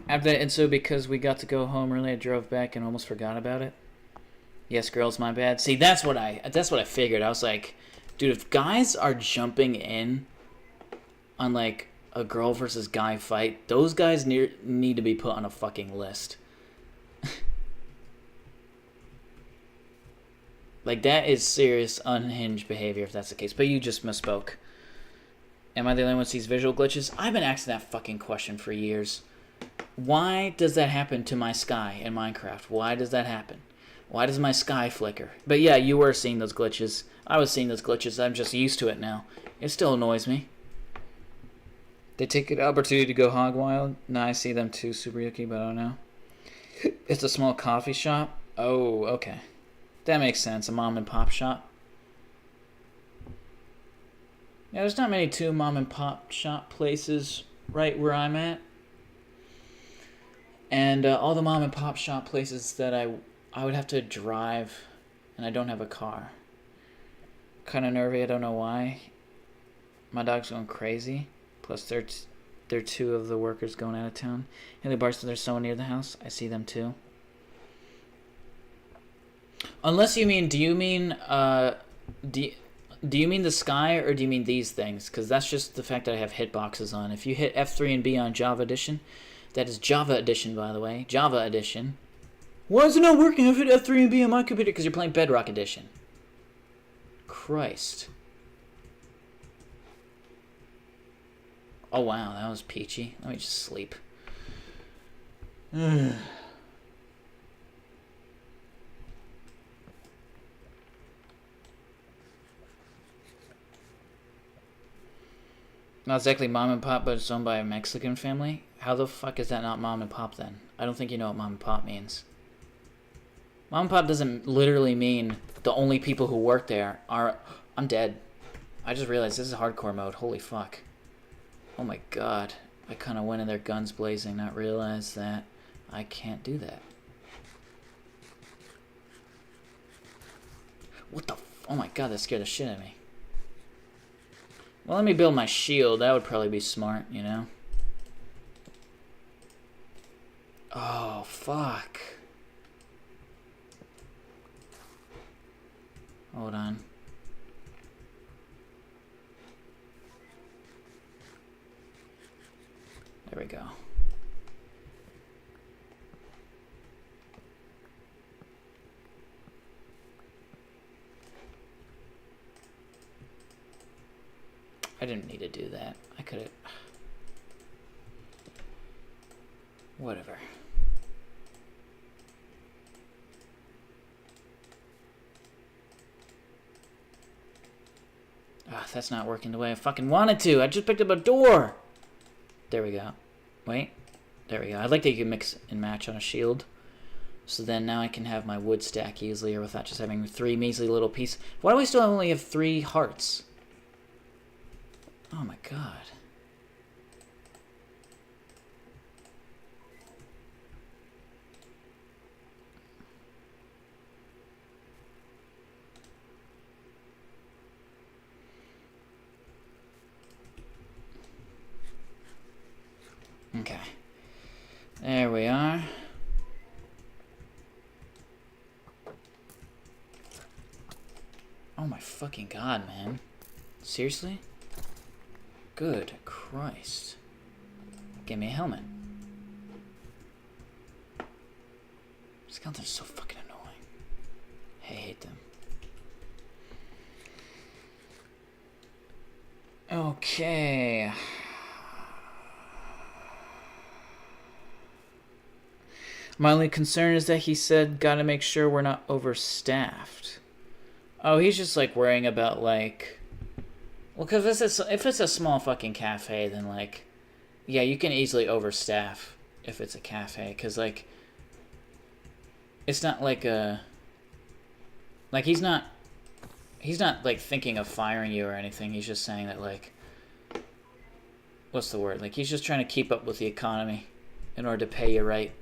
And so because we got to go home early, I drove back and almost forgot about it. Yes, girls, my bad. See, that's what I figured. I was like, dude, if guys are jumping in on like a girl versus guy fight, those guys need to be put on a fucking list. Like, that is serious unhinged behavior if that's the case. But you just misspoke. Am I the only one who sees visual glitches? I've been asking that fucking question for years. Why does that happen to my sky in Minecraft? Why does that happen? Why does my sky flicker? But yeah, you were seeing those glitches. I was seeing those glitches. I'm just used to it now. It still annoys me. They take an opportunity to go hog wild. No, I see them too, Super Yuki, but I don't know. It's a small coffee shop. Oh, okay. That makes sense. A mom and pop shop. Yeah, there's not many mom and pop shop places right where I'm at. And all the mom and pop shop places that I would have to drive, and I don't have a car. Kind of nervy. I don't know why. My dog's going crazy. Plus, there are two of the workers going out of town. Haley Barson, there's someone near the house. I see them too. Unless you mean, do you mean do you mean the sky or do you mean these things? Because that's just the fact that I have hitboxes on. If you hit F3 and B on Java Edition, that is Java Edition, by the way, Java Edition. Why is it not working? I've hit F3 and B on my computer because you're playing Bedrock Edition. Christ. Oh wow, that was peachy. Let me just sleep. Not exactly mom and pop, but it's owned by a Mexican family? How the fuck is that not mom and pop then? I don't think you know what mom and pop means. Mom and pop doesn't literally mean the only people who work there are... I'm dead. I just realized this is hardcore mode. Holy fuck. Oh my god. I kind of went in there guns blazing, not realize that I can't do that. What the f... Oh my god, that scared the shit out of me. Well, let me build my shield. That would probably be smart, you know? Oh, fuck. Hold on. There we go. I didn't need to do that. I could have... Whatever. Ah, that's not working the way I fucking wanted to. I just picked up a door. There we go. Wait. There we go. I like that you can mix and match on a shield. So then now I can have my wood stack easily without just having 3 measly little pieces. Why do I still only have 3 hearts? Oh my god. Okay. There we are. Oh my fucking god, man. Seriously? Good Christ. Give me a helmet. Skeletons are so fucking annoying. I hate them. Okay. My only concern is that he said, gotta make sure we're not overstaffed. Oh, he's just like worrying about like... Well, because if it's a small fucking cafe, then like... Yeah, you can easily overstaff if it's a cafe. Because like... It's not like a... Like he's not like thinking of firing you or anything. He's just saying that like... What's the word? Like he's just trying to keep up with the economy in order to pay you right.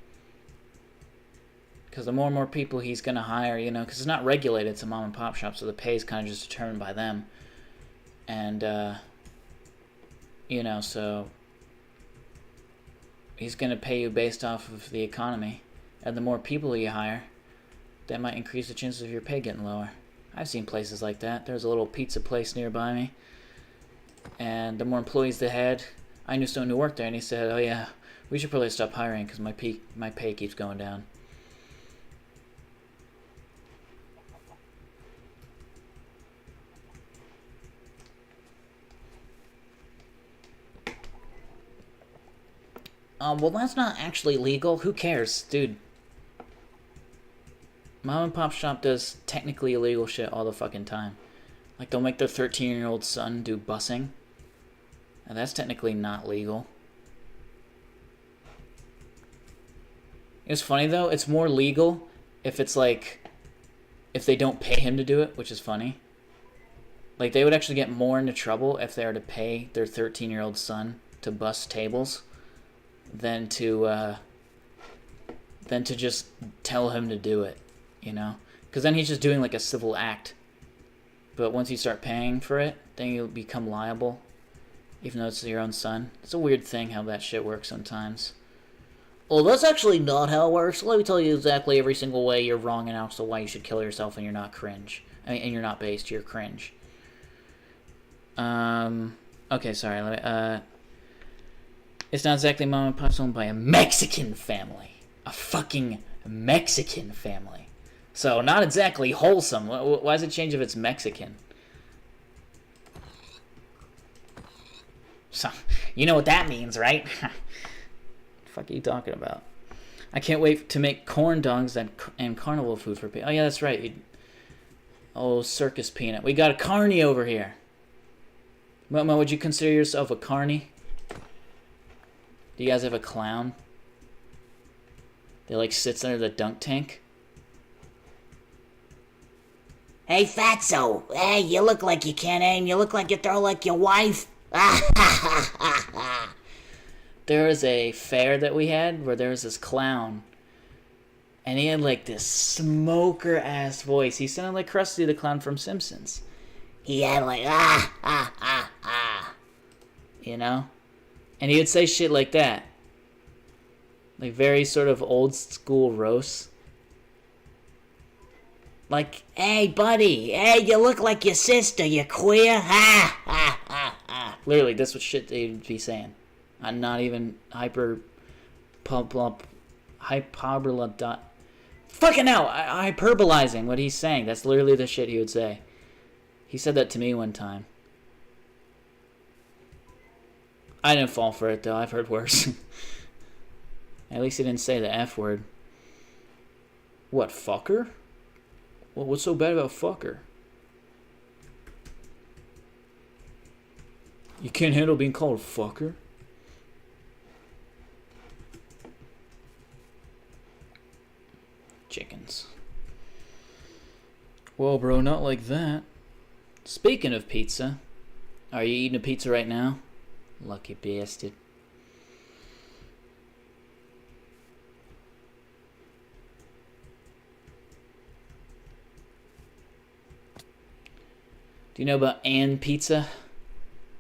Because the more and more people he's going to hire, you know, because it's not regulated, it's a mom and pop shop, so the pay is kind of just determined by them. And, you know, so he's going to pay you based off of the economy. And the more people you hire, that might increase the chances of your pay getting lower. I've seen places like that. There's a little pizza place nearby me. And the more employees they had, I knew someone who worked there, and he said, oh yeah, we should probably stop hiring because my pay keeps going down. Well, that's not actually legal. Who cares, dude? Mom and pop shop does technically illegal shit all the fucking time. Like, they'll make their 13-year-old son do busing. And that's technically not legal. It's funny, though. It's more legal if it's, like... If they don't pay him to do it, which is funny. Like, they would actually get more into trouble if they were to pay their 13-year-old son to bus tables than to just tell him to do it, you know? Because then he's just doing, like, a civil act. But once you start paying for it, then you'll become liable, even though it's your own son. It's a weird thing how that shit works sometimes. Well, that's actually not how it works. Let me tell you exactly every single way you're wrong and also why you should kill yourself and you're not cringe. And you're not based, you're cringe. Okay, sorry. It's not exactly mom and pop's owned by a Mexican family. A fucking Mexican family. So, not exactly wholesome. Why does it change if it's Mexican? So, you know what that means, right? What the fuck are you talking about? I can't wait to make corn dogs and carnival food for people. Oh, yeah, that's right. Oh, circus peanut. We got a carny over here. Mama, would you consider yourself a carny? Do you guys have a clown? That, like, sits under the dunk tank? Hey, Fatso. Hey, you look like you can't aim. You look like you throw like your wife. There was a fair that we had where there was this clown. And he had, like, this smoker-ass voice. He sounded like Krusty the Clown from Simpsons. He had like, You know? And he would say shit like that. Like, very sort of old-school roast. Like, hey, buddy. Hey, you look like your sister, you queer. Literally, that's what shit they'd be saying. I'm not even hyperbola. Fucking hell! Hyperbolizing what he's saying. That's literally the shit he would say. He said that to me one time. I didn't fall for it, though. I've heard worse. At least he didn't say the F word. What, fucker? Well, what's so bad about fucker? You can't handle being called a fucker? Chickens. Well, bro, not like that. Speaking of pizza, are you eating a pizza right now? Lucky bastard. Do you know about Ann Pizza?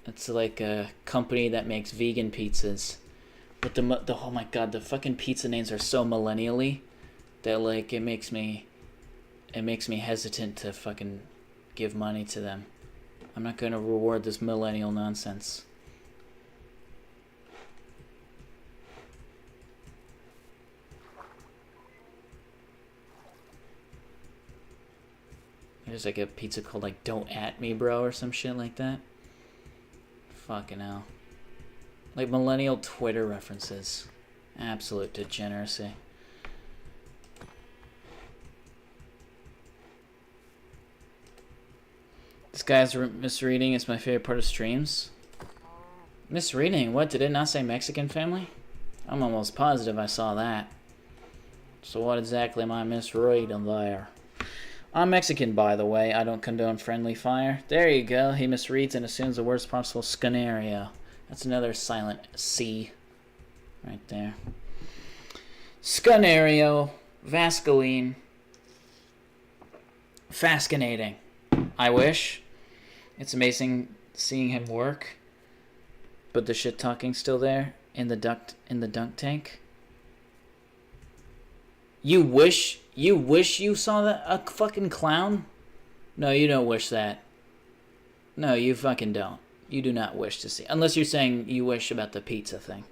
It's like a company that makes vegan pizzas. But the oh my god, the fucking pizza names are so millennially that like it makes me hesitant to fucking give money to them. I'm not gonna reward this millennial nonsense. There's like a pizza called like Don't At Me Bro or some shit like that. Fucking hell. Like millennial Twitter references. Absolute degeneracy. This guy's misreading is my favorite part of streams. Misreading? What? Did it not say Mexican family? I'm almost positive I saw that. So what exactly am I misreading there? I'm Mexican, by the way. I don't condone friendly fire. There you go. He misreads and assumes the worst possible scenario. That's another silent C. Right there. Scenario. Vascaline. Fascinating. I wish. It's amazing seeing him work. But the shit talking's still there in the dunk tank. You wish you saw that a fucking clown? No, you don't wish that. No, you fucking don't. You do not wish to see. Unless you're saying you wish about the pizza thing.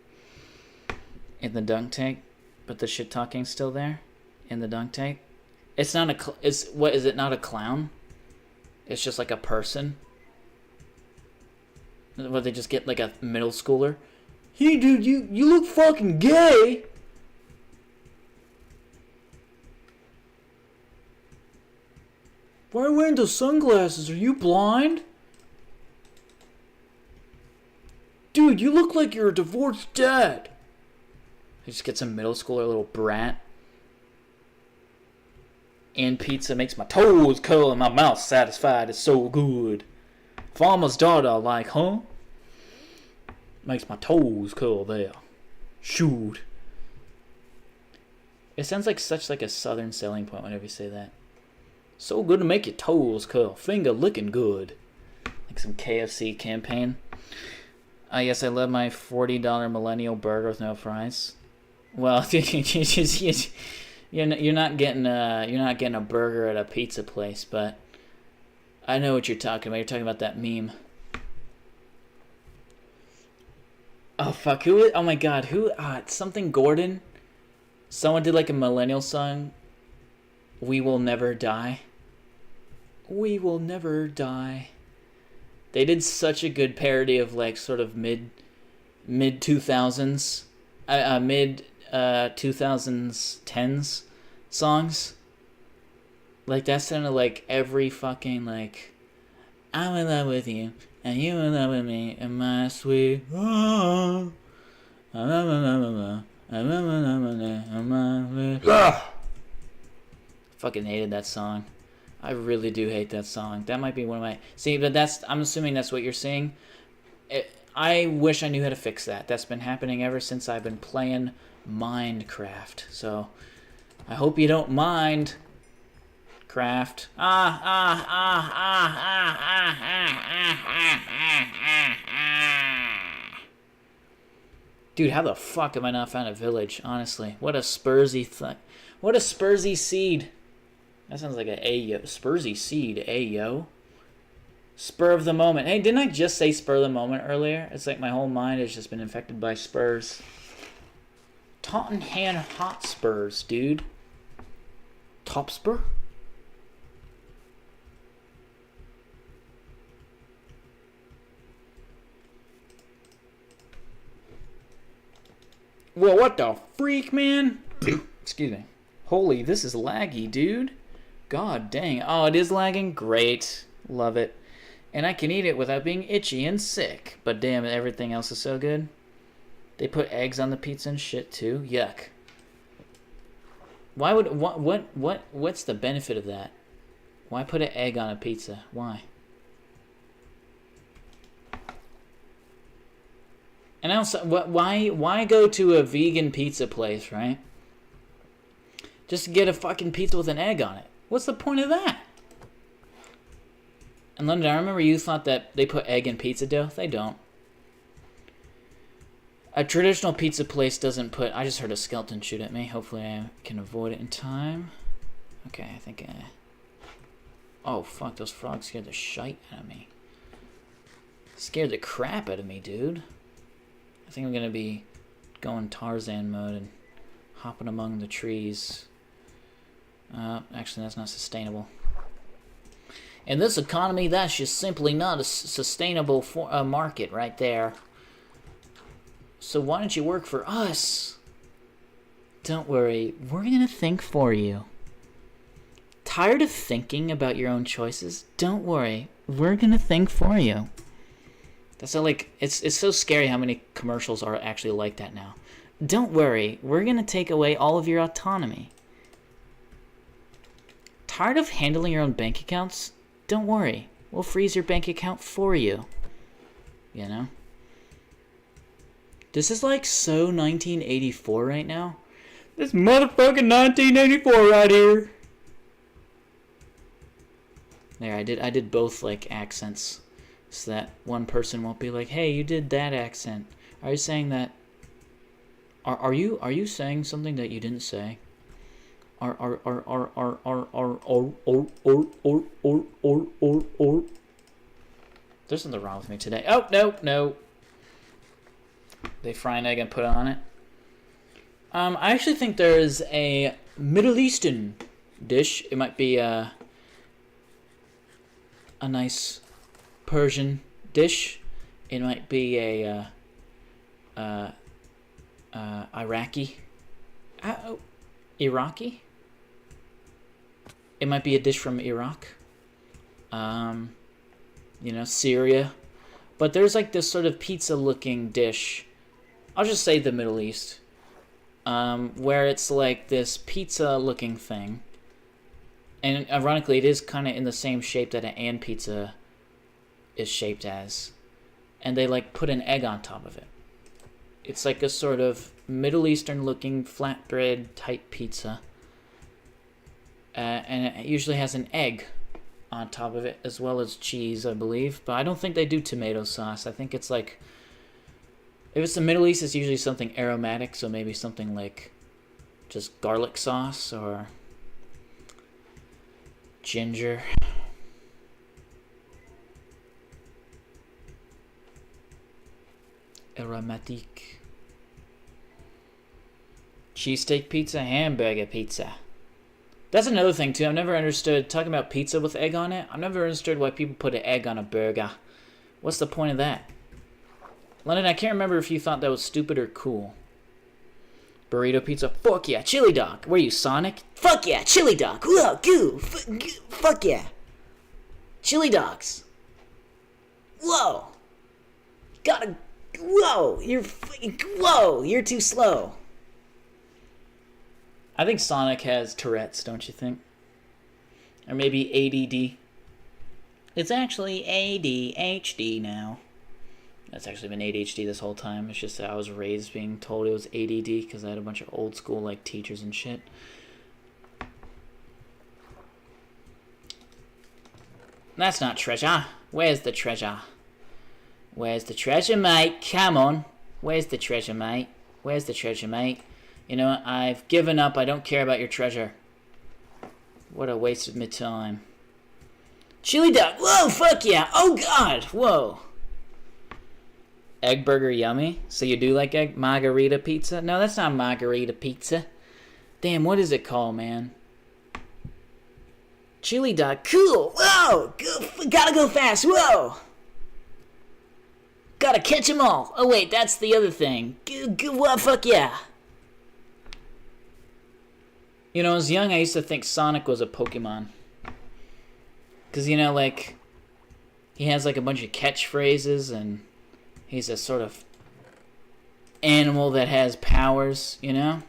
In the dunk tank, but the shit talking's still there in the dunk tank. It's not a is it not a clown? It's just like a person. What, they just get like a middle schooler? Hey dude, you look fucking gay. Why are you wearing those sunglasses? Are you blind? Dude, you look like you're a divorced dad. He just gets a middle schooler, little brat. And pizza makes my toes curl and my mouth satisfied. It's so good. Farmer's daughter, like, huh? Makes my toes curl there. Shoot. It sounds like such like a southern selling point whenever you say that. So good to make your toes curl. Finger licking good. Like some KFC campaign. Yes, I love my $40 millennial burger with no fries. Well, you're not getting a burger at a pizza place, but I know what you're talking about. You're talking about that meme. Oh fuck! Oh my god! Something Gordon. Someone did like a millennial song. We will never die. We will never die. They did such a good parody of like sort of mid 2000s, mid 2010s songs. Like that sounded like every fucking like, I'm in love with you and you in love with me and my sweet. Fucking hated that song. I really do hate that song. That might be one of my... See, but I'm assuming that's what you're saying. I wish I knew how to fix that. That's been happening ever since I've been playing Minecraft. So, I hope you don't mind, Craft. Dude, how the fuck have I not found a village, honestly? What a Spursy thing. What a Spursy seed. That sounds like a Ayo. Spursy seed, Ayo. Spur of the moment. Hey, didn't I just say spur of the moment earlier? It's like my whole mind has just been infected by spurs. Tottenham Hotspurs, dude. Topspur? Well, what the freak, man? Excuse me. Holy, this is laggy, dude. God dang. Oh, it is lagging? Great. Love it. And I can eat it without being itchy and sick. But damn, everything else is so good. They put eggs on the pizza and shit too. Yuck. Why would... What's the benefit of that? Why put an egg on a pizza? Why? And also, why go to a vegan pizza place, right? Just to get a fucking pizza with an egg on it. What's the point of that? And London, I remember you thought that they put egg in pizza dough. They don't. A traditional pizza place doesn't put... I just heard a skeleton shoot at me. Hopefully I can avoid it in time. Okay, I think I... Oh, fuck. Those frogs scared the shite out of me. Scared the crap out of me, dude. I think I'm going to be going Tarzan mode and hopping among the trees. Actually, that's not sustainable. In this economy, that's just simply not a sustainable market right there. So why don't you work for us? Don't worry, we're gonna think for you. Tired of thinking about your own choices? Don't worry, we're gonna think for you. That's so like, it's so scary how many commercials are actually like that now. Don't worry, we're gonna take away all of your autonomy. Tired of handling your own bank accounts? Don't worry, we'll freeze your bank account for you. You know? This is like so 1984 right now. This motherfucking 1984 right here. There, I did both like accents, so that one person won't be like, "Hey, you did that accent. Are you saying that? Are you saying something that you didn't say? There's something wrong with me today. Oh no. They fry an egg and put it on it. I actually think there is a Middle Eastern dish. It might be a nice Persian dish. It might be a Iraqi. Iraqi? It might be a dish from Iraq. Syria. But there's like this sort of pizza-looking dish. I'll just say the Middle East. Where it's like this pizza-looking thing. And ironically, it is kind of in the same shape that an Ann pizza is shaped as. And they like put an egg on top of it. It's like a sort of Middle Eastern-looking flatbread type pizza. And it usually has an egg on top of it, as well as cheese, I believe. But I don't think they do tomato sauce. I think it's like If it's the Middle East, it's usually something aromatic, so maybe something like just garlic sauce or ginger. Aromatique. Cheesesteak pizza, hamburger pizza. That's another thing, too. I've never understood, talking about pizza with egg on it, I've never understood why people put an egg on a burger. What's the point of that? London, I can't remember if you thought that was stupid or cool. Burrito pizza, fuck yeah. Chili dog, were you Sonic? Fuck yeah, chili dog. Whoa, goo. Fuck yeah. Chili dogs. Whoa. Gotta. Whoa, you're too slow. I think Sonic has Tourette's, don't you think? Or maybe ADD. It's actually ADHD now. That's actually been ADHD this whole time. It's just that I was raised being told it was ADD because I had a bunch of old school like teachers and shit. That's not treasure. Where's the treasure? Where's the treasure, mate? Come on. Where's the treasure, mate? Where's the treasure, mate? You know what? I've given up. I don't care about your treasure. What a waste of my time. Chili dog. Whoa, fuck yeah. Oh, God. Whoa. Egg burger yummy. So you do like egg margarita pizza? No, that's not margarita pizza. Damn, what is it called, man? Chili dog. Cool. Whoa. Gotta go fast. Whoa. Gotta catch them all. Oh, wait, that's the other thing. What? Fuck yeah. You know, when I was young, I used to think Sonic was a Pokemon. Because, you know, like, he has, like, a bunch of catchphrases, and he's a sort of animal that has powers, you know?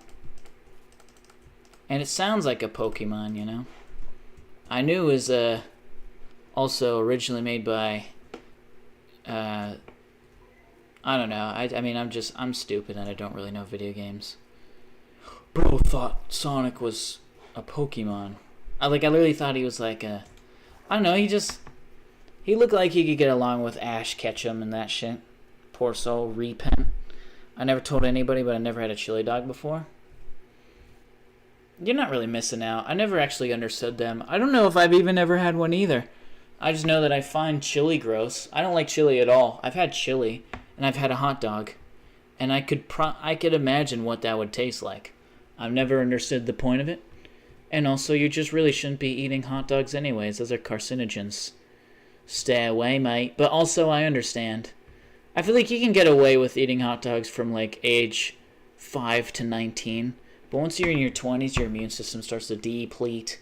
And it sounds like a Pokemon, you know? I knew it was also originally made by, I don't know. I mean, I'm stupid and I don't really know video games. Bro thought Sonic was a Pokemon. I literally thought he was like a, I don't know, he looked like he could get along with Ash Ketchum and that shit. Poor soul, repent. I never told anybody, but I never had a chili dog before. You're not really missing out. I never actually understood them. I don't know if I've even ever had one either. I just know that I find chili gross. I don't like chili at all. I've had chili, and I've had a hot dog, and I could imagine what that would taste like. I've never understood the point of it. And also, you just really shouldn't be eating hot dogs anyways. Those are carcinogens. Stay away, mate. But also, I understand. I feel like you can get away with eating hot dogs from, like, age 5 to 19. But once you're in your 20s, your immune system starts to deplete.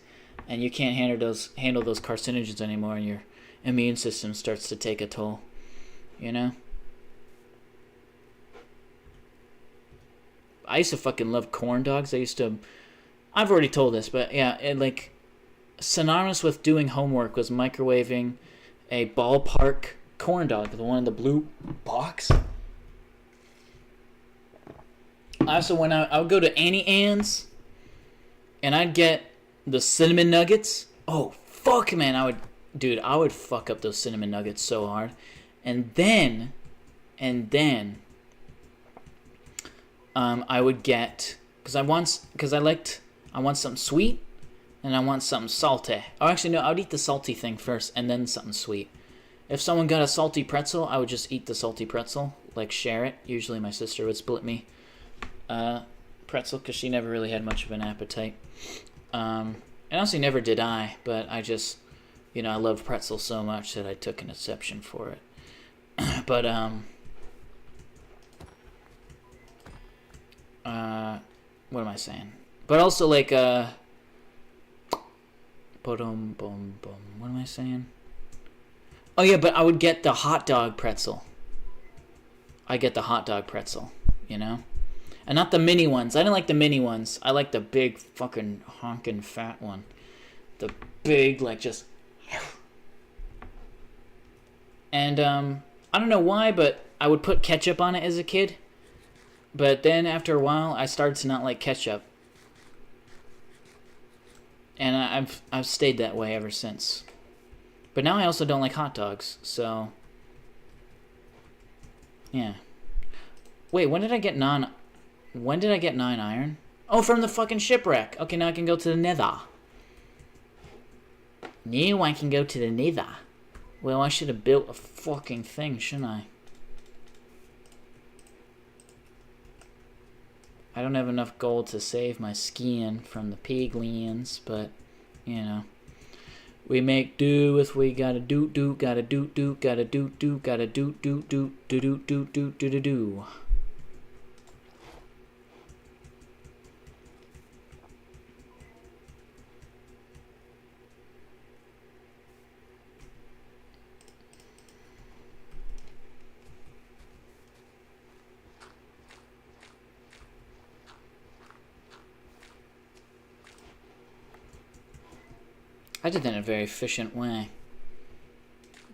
And you can't handle those carcinogens anymore. And your immune system starts to take a toll. You know? I used to fucking love corn dogs. I've already told this, but yeah, synonymous with doing homework was microwaving a ballpark corn dog, the one in the blue box. I would go to Annie Ann's, and I'd get the cinnamon nuggets. Oh, fuck, man, I would fuck up those cinnamon nuggets so hard. And then, I would get, I want something sweet, and I want something salty. Oh, actually, no, I would eat the salty thing first, and then something sweet. If someone got a salty pretzel, I would just eat the salty pretzel, like share it. Usually my sister would split me pretzel, because she never really had much of an appetite. And honestly, never did I, but I just, I loved pretzels so much that I took an exception for it. But, what am I saying? But also, like, what am I saying? Oh, yeah, but I would get the hot dog pretzel. I get the hot dog pretzel, you know? And not the mini ones. I didn't like the mini ones. I like the big fucking honkin' fat one. The big, like, just... And, I don't know why, but I would put ketchup on it as a kid. But then, after a while, I started to not like ketchup. And I've stayed that way ever since. But now I also don't like hot dogs, so... Yeah. Wait, when did I get 9 iron? Oh, from the fucking shipwreck. Okay, now I can go to the nether. Now I can go to the nether. Well, I should have built a fucking thing, shouldn't I? I don't have enough gold to save my skin from the piglins, but, you know. We make do with we gotta do, gotta do, gotta do, gotta do, do. I did that in a very efficient way.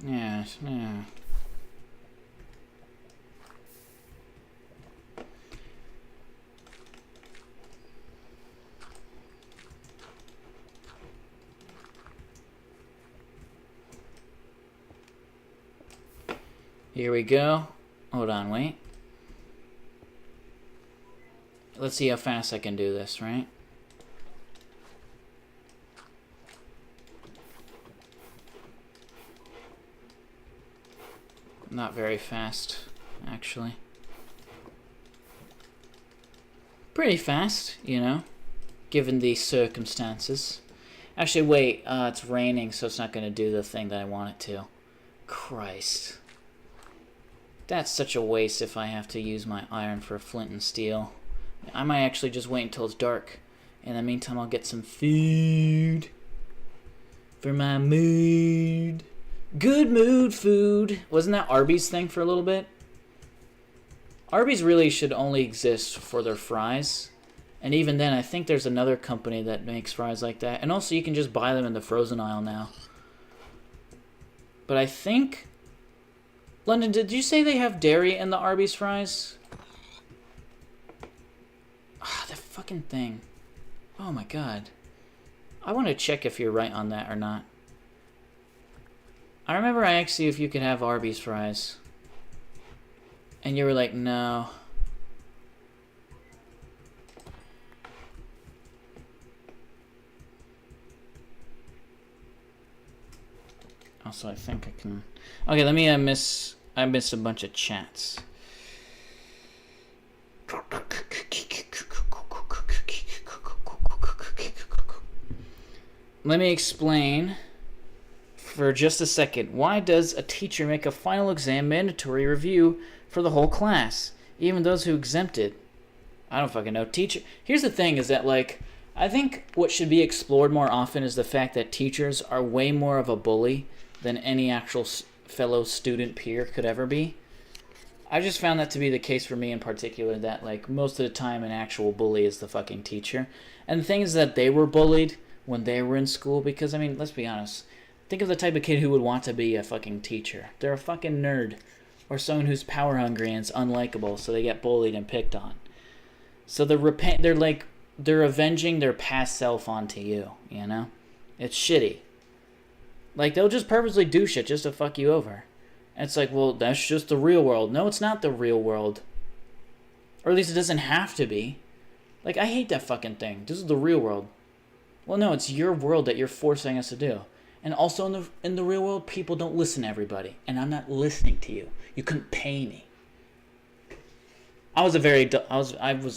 Yes, yeah. Here we go. Hold on, wait. Let's see how fast I can do this, right? Not very fast, actually. Pretty fast, you know, given the circumstances. Actually, wait, it's raining, so it's not going to do the thing that I want it to. Christ. That's such a waste if I have to use my iron for flint and steel. I might actually just wait until it's dark. In the meantime, I'll get some food for my mood. Good mood food. Wasn't that Arby's thing for a little bit? Arby's really should only exist for their fries. And even then, I think there's another company that makes fries like that. And also, you can just buy them in the frozen aisle now. But I think... London, did you say they have dairy in the Arby's fries? Ah, the fucking thing. Oh my god. I want to check if you're right on that or not. I remember I asked you if you could have Arby's fries. And you were like, no. Also, I think I can... Okay, let me I missed a bunch of chats. Let me explain for just a second. Why does a teacher make a final exam mandatory review for the whole class, even those who exempt it? I don't fucking know. Teacher. Here's the thing: is that like I think what should be explored more often is the fact that teachers are way more of a bully than any actual fellow student peer could ever be. I just found that to be the case for me in particular. That like most of the time, an actual bully is the fucking teacher, and the thing is that they were bullied when they were in school, because, I mean, let's be honest. Think of the type of kid who would want to be a fucking teacher. They're a fucking nerd. Or someone who's power hungry and is unlikable, so they get bullied and picked on. So they're avenging their past self onto you, you know? It's shitty. Like, they'll just purposely do shit just to fuck you over. And it's like, well, that's just the real world. No, it's not the real world. Or at least it doesn't have to be. Like, I hate that fucking thing. This is the real world. Well, no, it's your world that you're forcing us to do. And also in the real world, people don't listen to everybody. And I'm not listening to you. You couldn't pay me. I was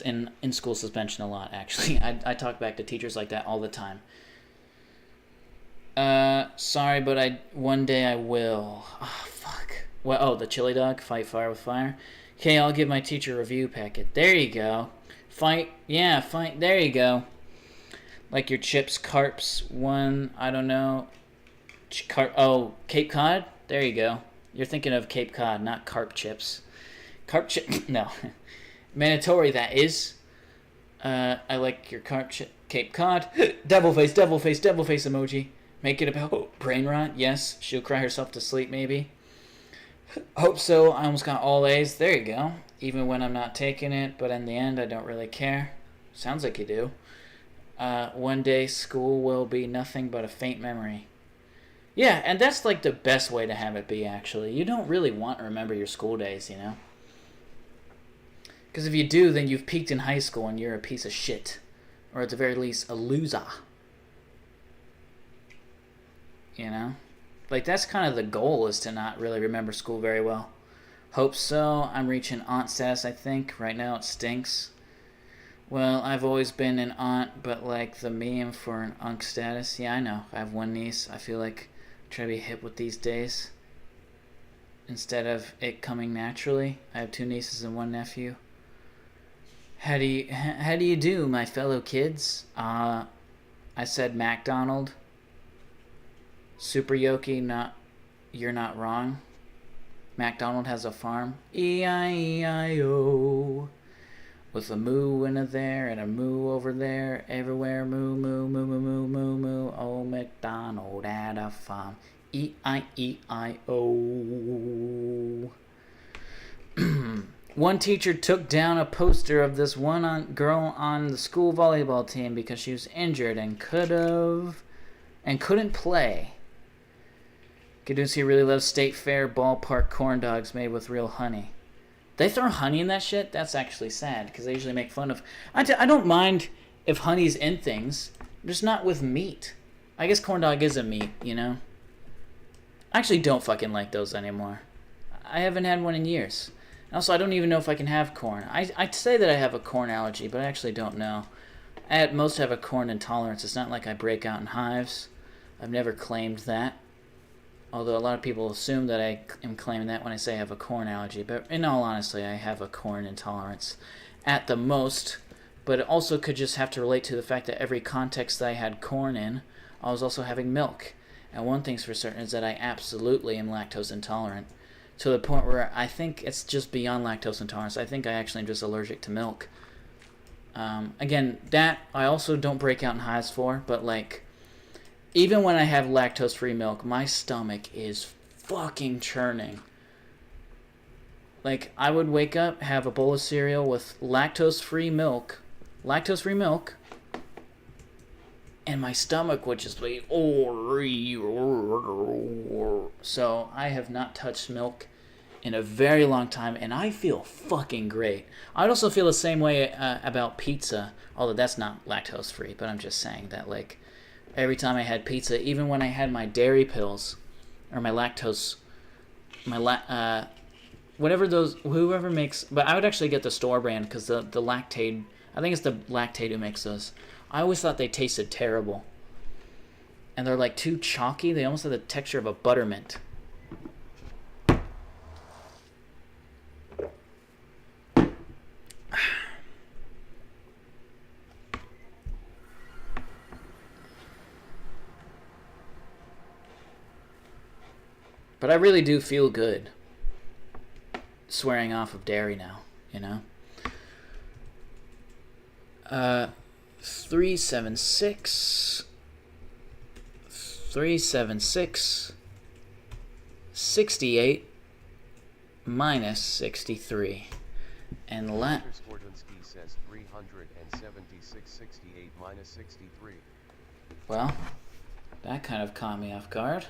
in school suspension a lot, actually. I talk back to teachers like that all the time. Sorry, but one day I will. Oh, fuck. Well, the chili dog, fight fire with fire. Okay, I'll give my teacher a review packet. There you go. Fight, there you go. Like your chips, carps, one, I don't know. Cape Cod? There you go. You're thinking of Cape Cod, not carp chips. Carp chip, no. Mandatory, that is. I like your Cape Cod. Devil face emoji. Make it about brain rot, yes. She'll cry herself to sleep, maybe. Hope so, I almost got all A's. There you go. Even when I'm not taking it, but in the end, I don't really care. Sounds like you do. One day school will be nothing but a faint memory. Yeah, and that's like the best way to have it be, actually. You don't really want to remember your school days, you know? Because if you do, then you've peaked in high school and you're a piece of shit. Or at the very least, a loser. You know? Like, that's kind of the goal, is to not really remember school very well. Hope so. I'm reaching aunt status, I think. Right now it stinks. Well, I've always been an aunt, but like the meme for an unc status. Yeah, I know. I have one niece. I feel like I'm trying to be hip with these days. Instead of it coming naturally. I have 2 nieces and 1 nephew. How do you do, my fellow kids? I said MacDonald. Super Yoki, you're not wrong. MacDonald has a farm. E-I-E-I-O. With a moo in there and a moo over there. Everywhere moo, moo, moo, moo, moo, moo, moo. Oh, MacDonald had a farm. E-I-E-I-O. One teacher took down a poster of this one girl on the school volleyball team because she was injured and couldn't play. kidDoonski really loves State Fair ballpark corn dogs made with real honey. They throw honey in that shit? That's actually sad, because they usually make fun of... I don't mind if honey's in things, just not with meat. I guess corn dog is a meat, you know? I actually don't fucking like those anymore. I haven't had one in years. Also, I don't even know if I can have corn. I'd say that I have a corn allergy, but I actually don't know. I at most have a corn intolerance. It's not like I break out in hives. I've never claimed that. Although a lot of people assume that I am claiming that when I say I have a corn allergy. But in all honesty, I have a corn intolerance at the most. But it also could just have to relate to the fact that every context that I had corn in, I was also having milk. And one thing's for certain is that I absolutely am lactose intolerant. To the point where I think it's just beyond lactose intolerance. I think I actually am just allergic to milk. Again, that I also don't break out in hives for, but like... Even when I have lactose-free milk, my stomach is fucking churning. Like, I would wake up, have a bowl of cereal with lactose-free milk, and my stomach would just be... So, I have not touched milk in a very long time, and I feel fucking great. I'd also feel the same way about pizza, although that's not lactose-free, but I'm just saying that, like... Every time I had pizza, even when I had my dairy pills, or my lactose, whoever makes, but I would actually get the store brand, because the Lactaid, I think it's the Lactaid who makes those. I always thought they tasted terrible. And they're like too chalky, they almost have the texture of a buttermint. But I really do feel good swearing off of dairy now, you know? 376 68 minus 63. And kidDoonski says 376.68 minus 63. Well, that kind of caught me off guard.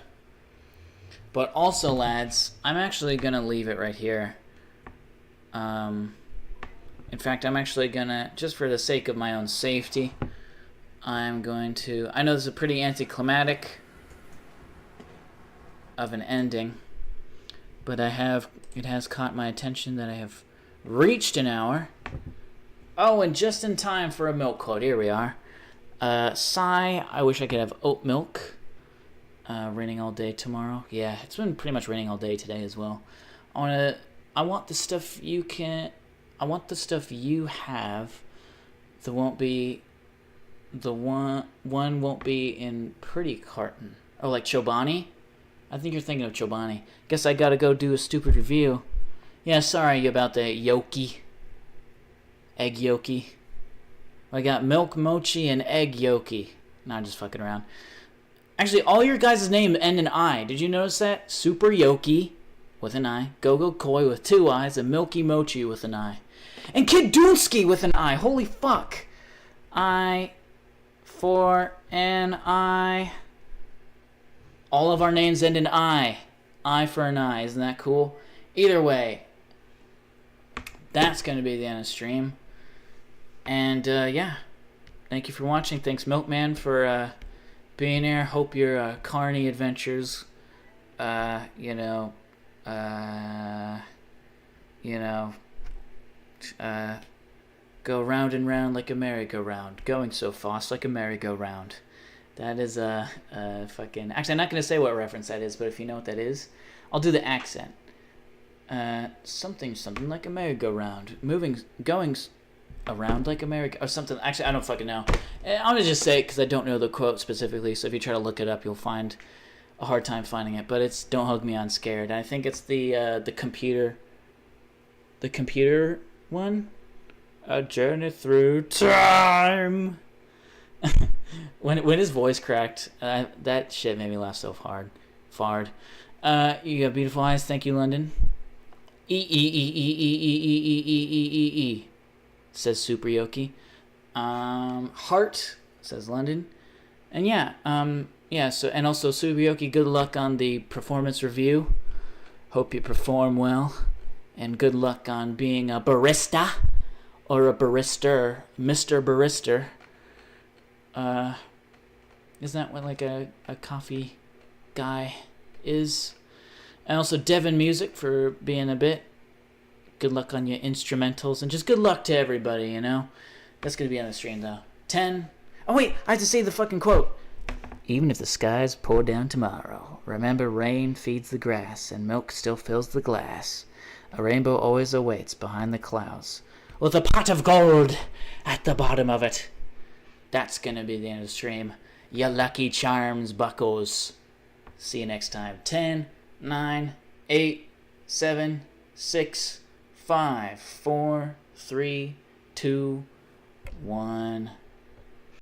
But also, lads, I'm actually going to leave it right here. In fact, I'm actually going to, just for the sake of my own safety, I'm going to... I know this is a pretty anticlimactic of an ending, but it has caught my attention that I have reached an hour. Oh, and just in time for a milk quote. Here we are. Sigh, I wish I could have oat milk. Raining all day tomorrow. Yeah, it's been pretty much raining all day today as well. I want the stuff you have. The one won't be in Pretty Carton. Oh, like Chobani? I think you're thinking of Chobani. Guess I gotta go do a stupid review. Yeah, sorry about the yoki. Egg yoki. I got milk mochi and egg yoki. Nah, just fucking around. Actually, all your guys' names end in I. Did you notice that? Super Yoki with an I. Go-Go Koi with 2 I's. And Milky Mochi with an I. And kidDoonski with an I. Holy fuck. I for an I. All of our names end in I. I for an I. Isn't that cool? Either way. that's going to be the end of the stream. And, yeah. Thank you for watching. Thanks, Milkman, for being here. Hope your carny adventures, go round and round like a merry-go-round. Going so fast like a merry-go-round. That is fucking... Actually, I'm not going to say what reference that is, but if you know what that is, I'll do the accent. Something like a merry-go-round. Going around like a merry... Or something. Actually, I don't fucking know. I'm going to just say it because I don't know the quote specifically, so if you try to look it up, you'll find a hard time finding it. But it's Don't Hug Me, I'm Scared. I think it's the computer... The computer one? A journey through time. when his voice cracked, that shit made me laugh so hard. Fard. You got beautiful eyes. Thank you, London. Says Super Yoki. Heart, says London. And yeah, so, and also Super Yoki, good luck on the performance review. Hope you perform well. And good luck on being a barista. Or a barister. Mr. Barister. Isn't that what like a coffee guy is? And also Devin Music for being a bit. Good luck on your instrumentals. And just good luck to everybody, you know? That's going to be on the stream, though. 10. Oh, wait. I have to say the fucking quote. Even if the skies pour down tomorrow, remember rain feeds the grass and milk still fills the glass. A rainbow always awaits behind the clouds with a pot of gold at the bottom of it. That's going to be the end of the stream. Ya lucky charms, buckos. See you next time. 10, 9, 8, 7, 6, 5, 4, 3, 2, 1.